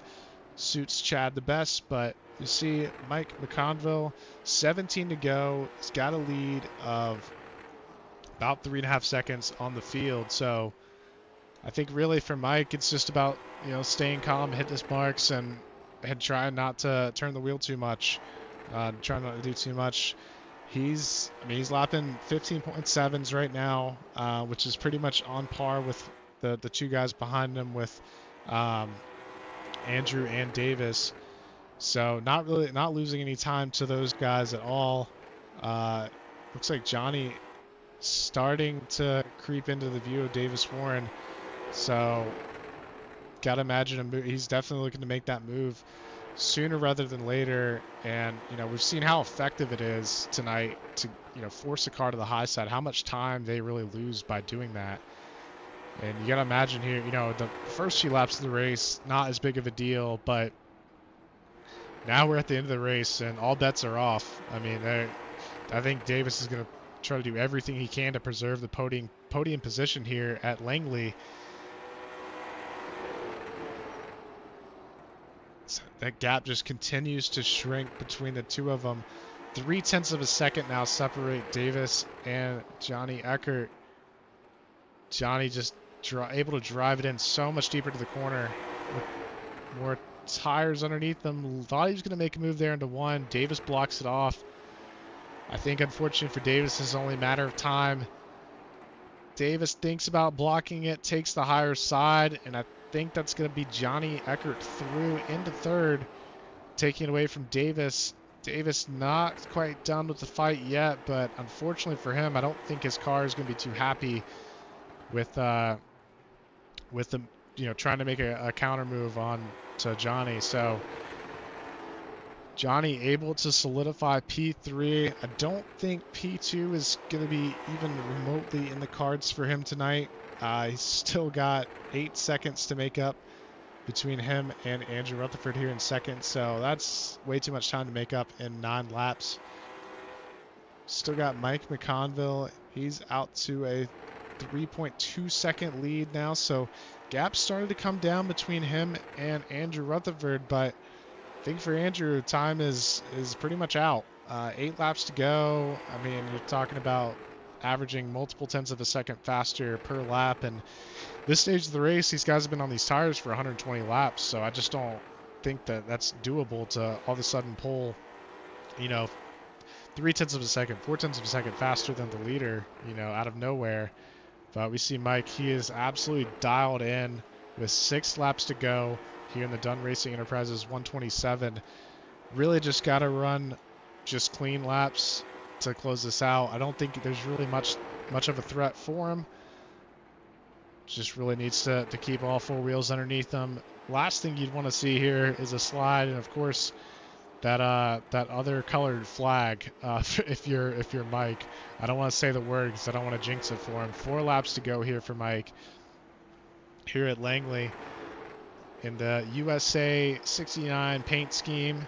suits Chad the best, but you see Mike McConville, 17 to go. He's got a lead of about 3.5 seconds on the field. So I think really for Mike, it's just about, you know, staying calm, hitting his marks, and trying not to turn the wheel too much, trying not to do too much. He's lapping 15.7s right now, which is pretty much on par with the two guys behind him with Andrew and Davis. So not losing any time to those guys at all. Looks like Johnny starting to creep into the view of Davis Warren. So gotta imagine he's definitely looking to make that move sooner rather than later. And you know, we've seen how effective it is tonight to, you know, force a car to the high side, how much time they really lose by doing that. And you got to imagine here, you know, the first few laps of the race, not as big of a deal, but now we're at the end of the race and all bets are off. I mean, I think Davis is going to try to do everything he can to preserve the podium position here at Langley. So that gap just continues to shrink between the two of them. 0.3 of a second now separate Davis and Johnny Eckert. Johnny just able to drive it in so much deeper to the corner with more tires underneath them. Thought he was going to make a move there into one. Davis blocks it off. I think unfortunately for Davis, it's only a matter of time. Davis thinks about blocking it, takes the higher side, and I think that's going to be Johnny Eckert through into third, taking it away from Davis. Davis not quite done with the fight yet, but unfortunately for him, I don't think his car is going to be too happy with the, you know, trying to make a counter move on to Johnny. So Johnny able to solidify P3. I don't think P2 is going to be even remotely in the cards for him tonight. He's still got 8 seconds to make up between him and Andrew Rutherford here in second. So that's way too much time to make up in 9 laps. Still got Mike McConville. He's out to a 3.2 second lead now. So gap started to come down between him and Andrew Rutherford, but I think for Andrew, time is pretty much out. 8 laps to go. I mean, you're talking about averaging multiple tenths of a second faster per lap, and this stage of the race, these guys have been on these tires for 120 laps, so I just don't think that that's doable to all of a sudden pull, you know, 0.3 of a second, 0.4 of a second faster than the leader, you know, out of nowhere. But we see Mike, he is absolutely dialed in with 6 laps to go here in the Dunn Racing Enterprises 127. Really just got to run just clean laps to close this out. I don't think there's really much of a threat for him. Just really needs to keep all 4 wheels underneath him. Last thing you'd want to see here is a slide, and of course that other colored flag. If you're Mike, I don't want to say the word because I don't want to jinx it for him. 4 laps to go here for Mike here at Langley in the USA 69 paint scheme.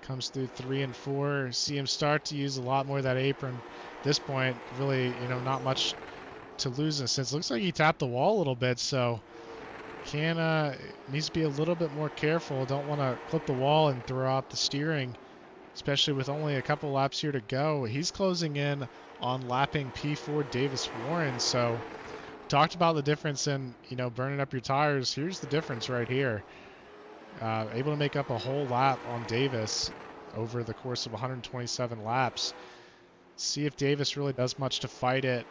Comes through 3 and 4. See him start to use a lot more of that apron. At this point, really, not much to lose in a sense. Looks like he tapped the wall a little bit, so needs to be a little bit more careful. Don't want to clip the wall and throw out the steering, especially with only a couple laps here to go. He's closing in on lapping P4 Davis Warren. So talked about the difference in, burning up your tires. Here's the difference right here. Able to make up a whole lap on Davis over the course of 127 laps. See if Davis really does much to fight it.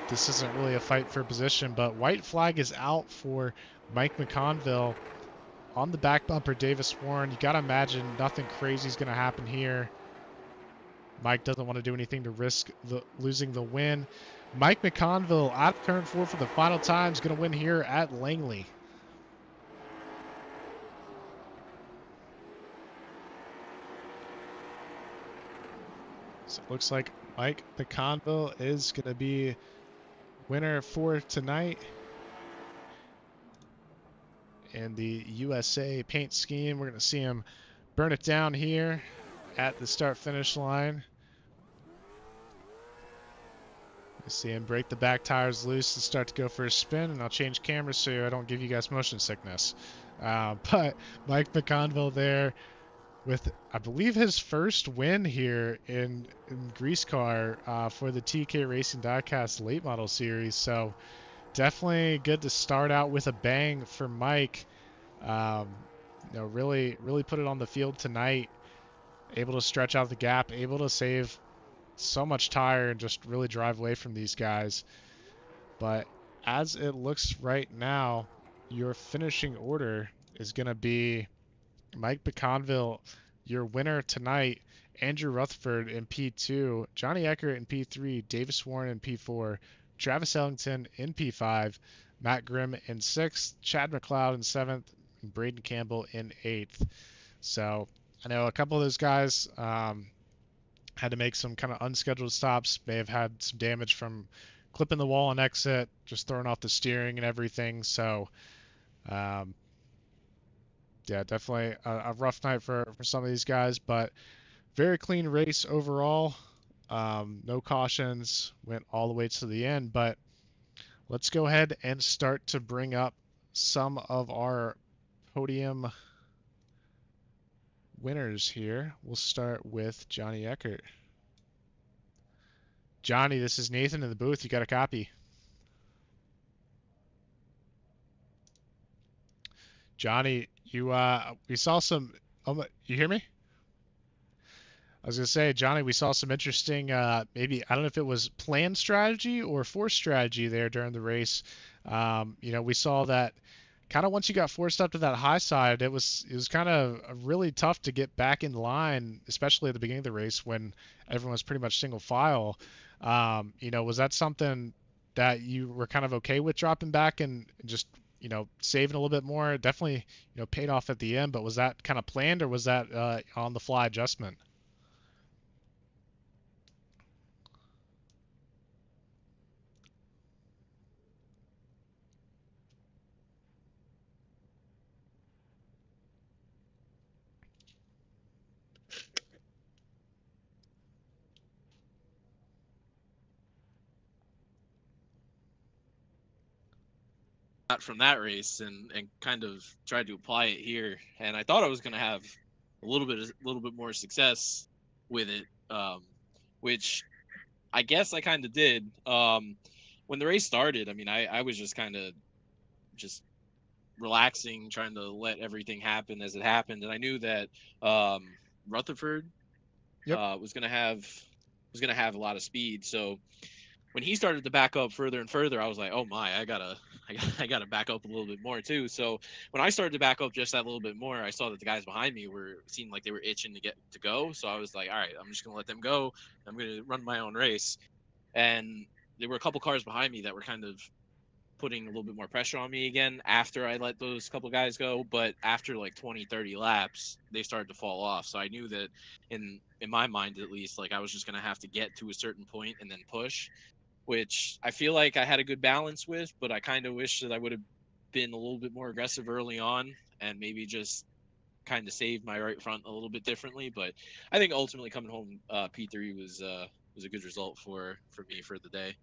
This isn't really a fight for position, but white flag is out for Mike McConville on the back bumper. Davis Warren, you got to imagine nothing crazy is going to happen here. Mike doesn't want to do anything to risk losing the win. Mike McConville out of turn 4 for the final time is going to win here at Langley. So it looks like Mike McConville is going to be winner for tonight in the USA paint scheme. We're going to see him burn it down here at the start-finish line. You see him break the back tires loose and start to go for a spin, and I'll change cameras so I don't give you guys motion sickness. But Mike McConville there with, I believe, his first win here in Greasecar for the TK Racing Diecast Late Model Series. So definitely good to start out with a bang for Mike. Really put it on the field tonight. Able to stretch out the gap, able to save so much tire and just really drive away from these guys. But as it looks right now, your finishing order is going to be Mike McConville, your winner tonight, Andrew Rutherford in P2, Johnny Eckert in P3, Davis Warren in P4, Travis Ellington in P5, Matt Grimm in 6th, Chad McLeod in 7th, and Braden Campbell in 8th. So I know a couple of those guys had to make some kind of unscheduled stops, may have had some damage from clipping the wall on exit, just throwing off the steering and everything. So yeah, definitely a rough night for some of these guys, but very clean race overall. No cautions, went all the way to the end. But let's go ahead and start to bring up some of our podium winners here. We'll start with Johnny Eckert. Johnny, this is Nathan in the booth. You got a copy? Johnny, we saw some. You hear me? I was gonna say, Johnny, we saw some interesting, maybe I don't know if it was planned strategy or forced strategy there during the race. We saw that kind of once you got forced up to that high side, it was kind of really tough to get back in line, especially at the beginning of the race when everyone was pretty much single file. Was that something that you were kind of okay with dropping back and just saving a little bit more? Definitely, paid off at the end, but was that kind of planned or was that on the fly adjustment? From that race and kind of tried to apply it here, and I thought I was going to have a little bit more success with it, which I guess I kind of did. When the race started, I mean, I was just kind of just relaxing, trying to let everything happen as it happened, and I knew that Rutherford was going to have a lot of speed, so when he started to back up further and further, I was like, oh my, I gotta back up a little bit more too. So when I started to back up just that little bit more, I saw that the guys behind me seemed like they were itching to go. So I was like, all right, I'm just gonna let them go. I'm gonna run my own race. And there were a couple cars behind me that were kind of putting a little bit more pressure on me again after I let those couple guys go. But after like 20, 30 laps, they started to fall off. So I knew that in my mind, at least, like I was just going to have to get to a certain point and then push, which I feel like I had a good balance with, but I kind of wish that I would have been a little bit more aggressive early on and maybe just kind of saved my right front a little bit differently. But I think ultimately coming home P3 was a good result for me for the day.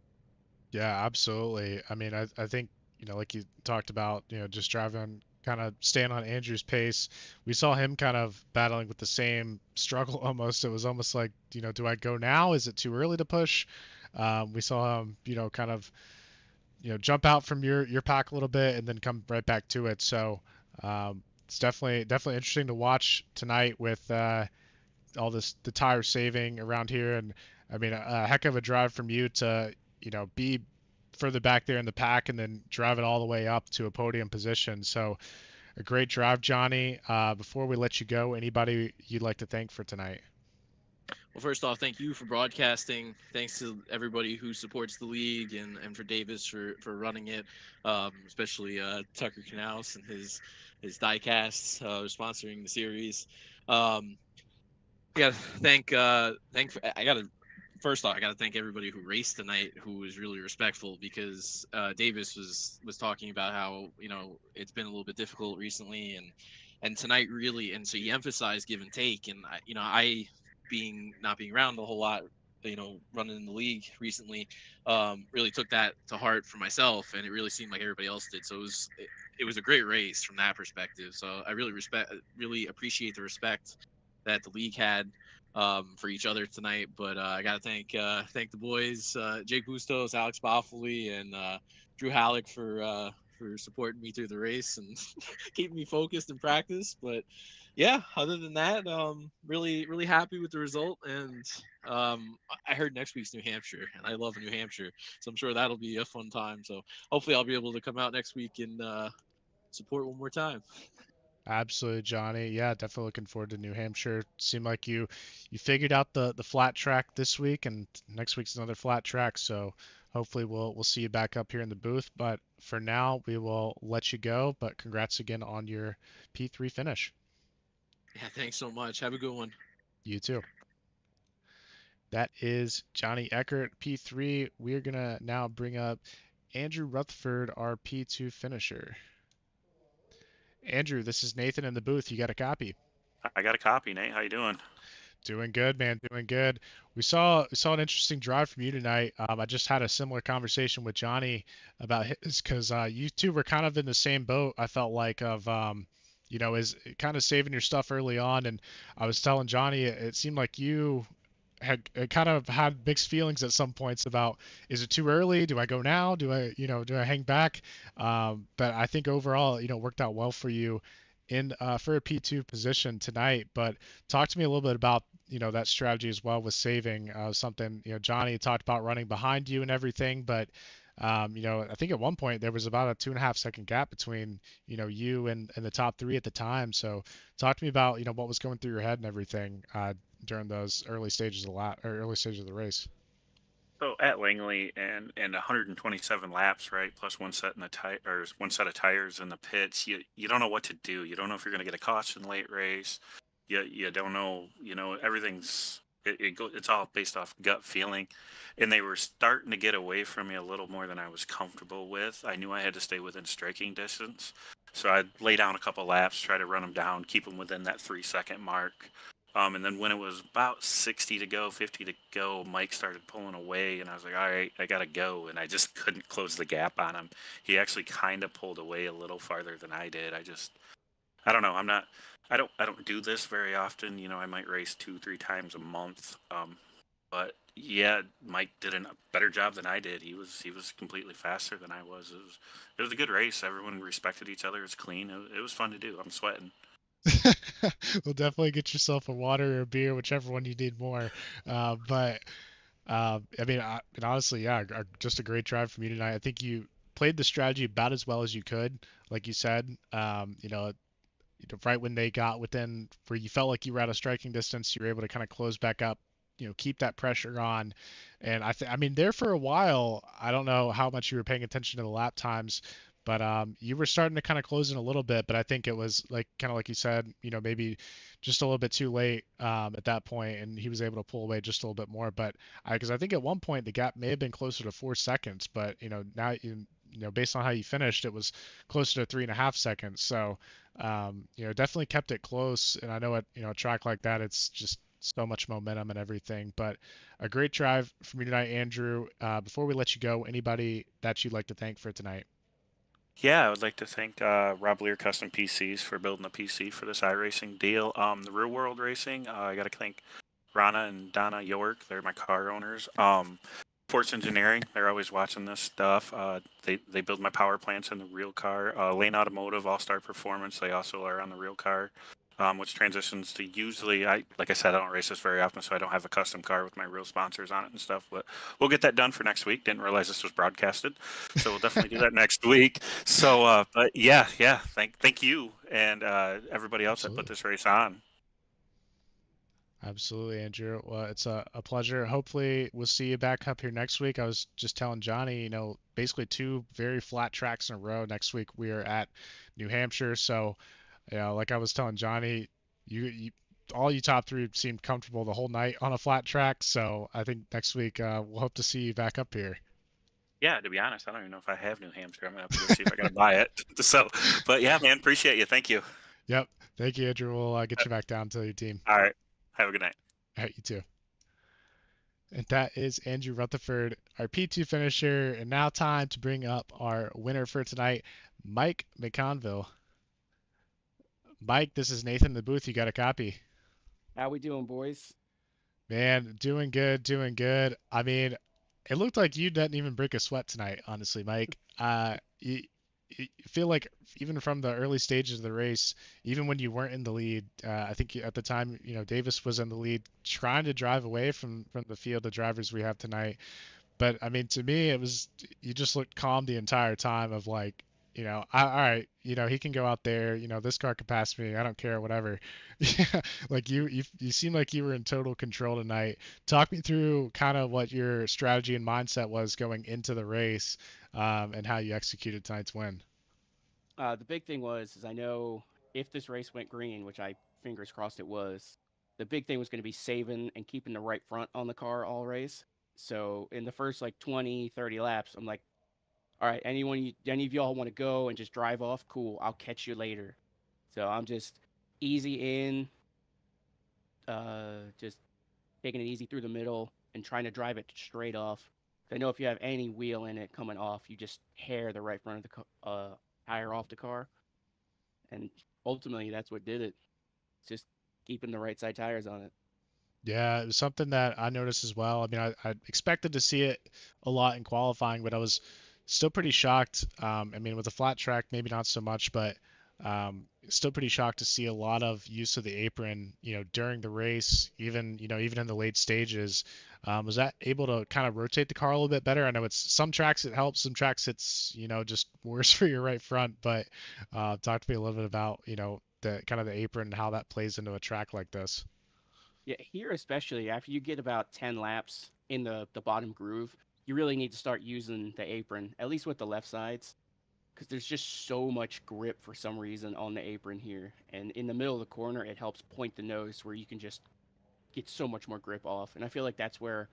Yeah, absolutely. I mean, I think, like you talked about, just driving, kind of staying on Andrew's pace. We saw him kind of battling with the same struggle almost. It was almost like, do I go now? Is it too early to push? We saw him, kind of, jump out from your pack a little bit and then come right back to it. So, it's definitely interesting to watch tonight with all the tire saving around here, and I mean a heck of a drive from you to be further back there in the pack and then drive it all the way up to a podium position. So a great drive, Johnny. Before we let you go, anybody you'd like to thank for tonight? Well, first off, thank you for broadcasting. Thanks to everybody who supports the league and for Davis for running it, especially Tucker Knaus and his Diecasts sponsoring the series. Um, yeah, I gotta first off, I gotta thank everybody who raced tonight, who was really respectful, because Davis was talking about how it's been a little bit difficult recently, and tonight really, and so he emphasized give and take, and I being not being around a whole lot, running in the league recently, really took that to heart for myself, and it really seemed like everybody else did. So it was a great race from that perspective. So I really appreciate the respect that the league had for each other tonight. But I got to thank the boys, Jake Bustos, Alex Boffoli, and Drew Halleck for supporting me through the race and keeping me focused in practice. But yeah, other than that, really happy with the result. And I heard next week's New Hampshire, and I love New Hampshire, so I'm sure that'll be a fun time. So hopefully I'll be able to come out next week and support one more time. Absolutely, Johnny. Yeah, definitely looking forward to New Hampshire. Seemed like you figured out the flat track this week, and next week's another flat track. So hopefully we'll see you back up here in the booth. But for now, we will let you go. But congrats again on your P3 finish. Yeah, thanks so much. Have a good one. You too. That is Johnny Eckert, P3. We're gonna now bring up Andrew Rutherford, our P2 finisher. Andrew, this is Nathan in the booth. You got a copy? I got a copy, Nate. How you doing? Doing good, man. Doing good. We saw an interesting drive from you tonight. I just had a similar conversation with Johnny about his because you two were kind of in the same boat. I felt like of is kind of saving your stuff early on, and I was telling Johnny it seemed like you had kind of had mixed feelings at some points about is it too early? Do I go now? Do I hang back? But I think overall, it worked out well for you in for a P2 position tonight. But talk to me a little bit about that strategy as well with saving something. Johnny talked about running behind you and everything, but I think at one point there was about a 2.5 second gap between you and the top three at the time. So talk to me about what was going through your head and everything during those early stages of early stages of the race. So at Langley and 127 laps, right? Plus one set in the tire or one set of tires in the pits. You don't know what to do. You don't know if you're going to get a caution late race. You don't know. It's all based off gut feeling, and they were starting to get away from me a little more than I was comfortable with. I knew I had to stay within striking distance, so I'd lay down a couple laps, try to run them down, keep them within that 3 second mark. And then when it was about 60 to go, 50 to go, Mike started pulling away, and I was like, all right, I got to go. And I just couldn't close the gap on him. He actually kind of pulled away a little farther than I did. I don't know. I don't do this very often. I might race 2, 3 times a month. But yeah, Mike did a better job than I did. He was completely faster than I was. It was a good race. Everyone respected each other. It's clean. It was fun to do. I'm sweating. Well, definitely get yourself a water or a beer, whichever one you need more. But I mean, and honestly, yeah, just a great drive from you tonight. I think you played the strategy about as well as you could, like you said. Right when they got within where you felt like you were out of striking distance, you were able to kind of close back up, keep that pressure on. And I mean, there for a while, I don't know how much you were paying attention to the lap times, but you were starting to kind of close in a little bit. But I think it was like kind of like you said, maybe just a little bit too late at that point, and he was able to pull away just a little bit more. But because I think at one point the gap may have been closer to 4 seconds, but now based on how you finished, it was closer to 3.5 seconds. So definitely kept it close. And I know at a track like that, it's just so much momentum and everything. But a great drive from you tonight, Andrew. Before we let you go, anybody that you'd like to thank for tonight? Yeah, I would like to thank Rob Lear Custom PCs for building the PC for this iRacing deal. The Real World Racing, I got to thank Rana and Donna York. They're my car owners. Force Engineering, they're always watching this stuff. They build my power plants in the real car. Lane Automotive, All Star Performance, they also are on the real car. Which transitions to usually, like I said, I don't race this very often, so I don't have a custom car with my real sponsors on it and stuff. But we'll get that done for next week. Didn't realize this was broadcasted, so we'll definitely do that next week. So, but yeah, thank you and everybody else that put Absolutely. this race on. Absolutely, Andrew. Well, it's a pleasure. Hopefully, we'll see you back up here next week. I was just telling Johnny, basically two very flat tracks in a row. Next week, we are at New Hampshire. So, like I was telling Johnny, you all you top three seemed comfortable the whole night on a flat track. So, I think next week, we'll hope to see you back up here. Yeah, to be honest, I don't even know if I have New Hampshire. I'm gonna have to go see if I can buy it. So, but yeah, man, appreciate you. Thank you. Yep. Thank you, Andrew. We'll get you back down to your team. All right. Have a good night. All right, you too. And that is Andrew Rutherford, our P2 finisher. And now time to bring up our winner for tonight, Mike McConville. Mike, this is Nathan in the booth. You got a copy. How we doing, boys? Man, doing good, doing good. I mean, it looked like you didn't even break a sweat tonight, honestly, Mike. You feel like even from the early stages of the race, even when you weren't in the lead, I think at the time, Davis was in the lead, trying to drive away from the field of drivers we have tonight. But I mean, to me, it was you just looked calm the entire time of like, all right, he can go out there, this car can pass me, I don't care, whatever. Like you seem like you were in total control tonight. Talk me through kind of what your strategy and mindset was going into the race, and how you executed tonight's win. The big thing is I know if this race went green, which I fingers crossed it was, the big thing was going to be saving and keeping the right front on the car all race. So in the first like 20, 30 laps, I'm like, all right, any of y'all want to go and just drive off? Cool, I'll catch you later. So I'm just easy in, just taking it easy through the middle and trying to drive it straight off. I know if you have any wheel in it coming off, you just hair the right front of the tire off the car, and ultimately that's what did it. It's just keeping the right side tires on it. Yeah, it was something that I noticed as well. I mean, I expected to see it a lot in qualifying, but I was still pretty shocked. I mean, with a flat track, maybe not so much, but still pretty shocked to see a lot of use of the apron, during the race, even in the late stages. Was that able to kind of rotate the car a little bit better? I know it's some tracks it helps, some tracks it's, just worse for your right front, but talk to me a little bit about, the kind of the apron and how that plays into a track like this. Yeah, here especially after you get about 10 laps in the bottom groove, you really need to start using the apron, at least with the left sides, because there's just so much grip for some reason on the apron here. And in the middle of the corner, it helps point the nose where you can just get so much more grip off. And I feel like that's where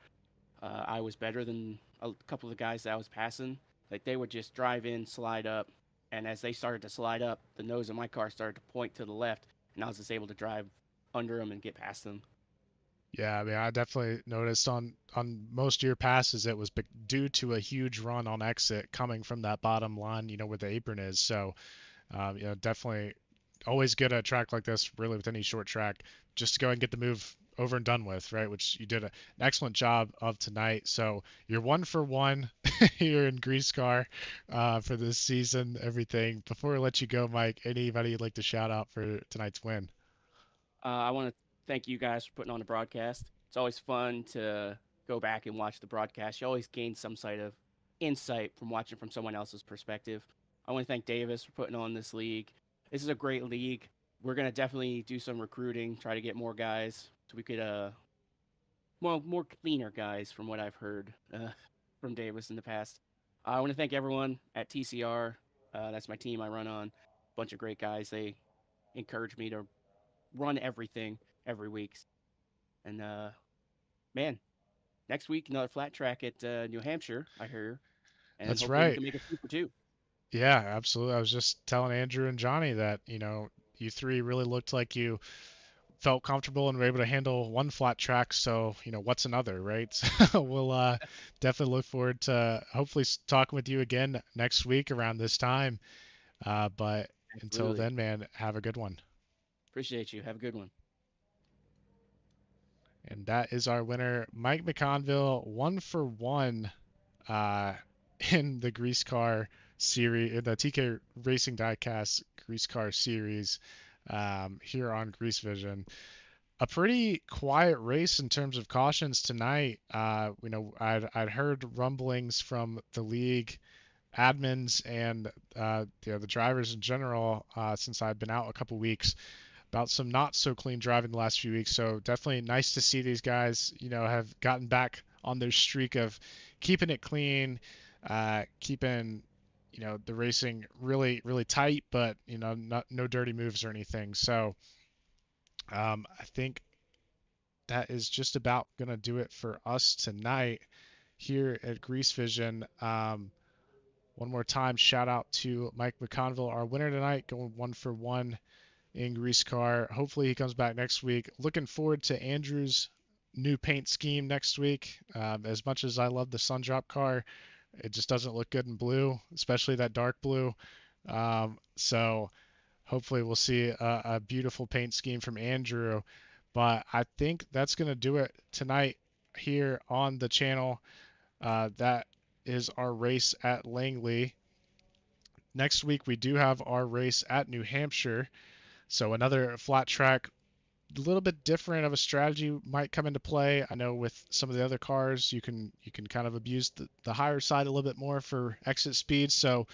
I was better than a couple of the guys that I was passing. Like they would just drive in, slide up, and as they started to slide up, the nose of my car started to point to the left, and I was just able to drive under them and get past them. Yeah, I mean, I definitely noticed on most of your passes it was due to a huge run on exit coming from that bottom line, where the apron is. So, definitely always good at a track like this, really with any short track, just to go and get the move over and done with, right? Which you did an excellent job of tonight. So you're 1 for 1 here in Greasecar for this season, everything. Before I let you go, Mike, anybody you'd like to shout out for tonight's win? I want to thank you guys for putting on the broadcast. It's always fun to go back and watch the broadcast. You always gain some sort of insight from watching from someone else's perspective. I want to thank Davis for putting on this league. This is a great league. We're gonna definitely do some recruiting, try to get more guys, so we could more cleaner guys from what I've heard from Davis in the past. I want to thank everyone at TCR. That's my team I run on. Bunch of great guys. They encourage me to run everything every week. And man, next week another flat track at New Hampshire, I hear, and That's hopefully we right. can make a 2 for 2. Yeah, absolutely. I was just telling Andrew and Johnny that, you three really looked like you felt comfortable and were able to handle one flat track. So, what's another, right? So we'll definitely look forward to hopefully talking with you again next week around this time. But until Absolutely. then, man, have a good one. Appreciate you. Have a good one. And that is our winner, Mike McConville, 1-for-1 uh, in the Greasecar series, the TK Racing Diecast Greasecar series here on Grease Vision. A pretty quiet race in terms of cautions tonight. I'd heard rumblings from the league admins and the drivers in general since I've been out a couple weeks about some not so clean driving the last few weeks. So definitely nice to see these guys, have gotten back on their streak of keeping it clean, keeping, the racing really, really tight, but, no dirty moves or anything. So I think that is just about going to do it for us tonight here at Grease Vision. One more time, shout out to Mike McConville, our winner tonight, going 1-for-1 in Greasecar. Hopefully he comes back next week. Looking forward to Andrew's new paint scheme next week. As much as I love the Sundrop car, it just doesn't look good in blue, especially that dark blue. So hopefully we'll see a beautiful paint scheme from Andrew. But I think that's going to do it tonight here on the channel. That is our race at Langley. Next week we do have our race at New Hampshire. So another flat track, a little bit different of a strategy might come into play. I know with some of the other cars, you can kind of abuse the higher side a little bit more for exit speed. So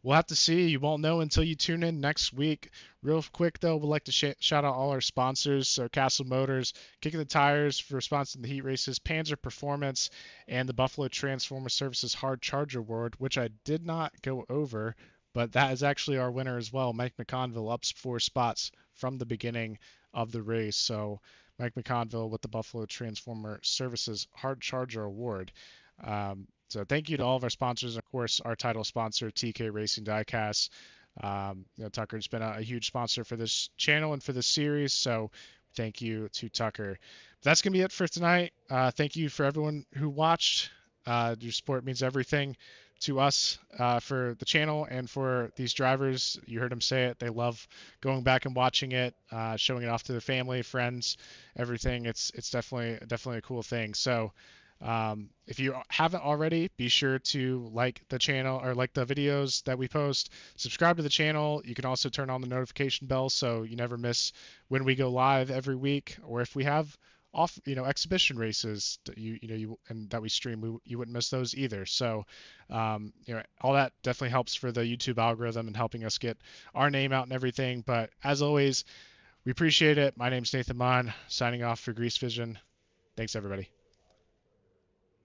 we'll have to see. You won't know until you tune in next week. Real quick, though, we'd like to shout out all our sponsors. So Castle Motors, Kicking the Tires for sponsoring the heat races, Panzer Performance, and the Buffalo Transformer Services Hard Charger Award, which I did not go over, but that is actually our winner as well. Mike McConville up 4 spots from the beginning of the race. So Mike McConville with the Buffalo Transformer Services Hard Charger Award. So thank you to all of our sponsors. Of course, our title sponsor, TK Racing Diecast. Tucker's been a huge sponsor for this channel and for this series. So thank you to Tucker. That's going to be it for tonight. Thank you for everyone who watched. Your support means everything to us for the channel and for these drivers. You heard them say it. They love going back and watching it, showing it off to their family, friends, everything. It's definitely a cool thing. So if you haven't already, be sure to like the channel or like the videos that we post. Subscribe to the channel. You can also turn on the notification bell so you never miss when we go live every week, or if we have off exhibition races that and that we stream, you wouldn't miss those either. So all that definitely helps for the YouTube algorithm and helping us get our name out and everything. But as always, we appreciate it. My name's Nathan Mon, signing off for Grease Vision. Thanks everybody.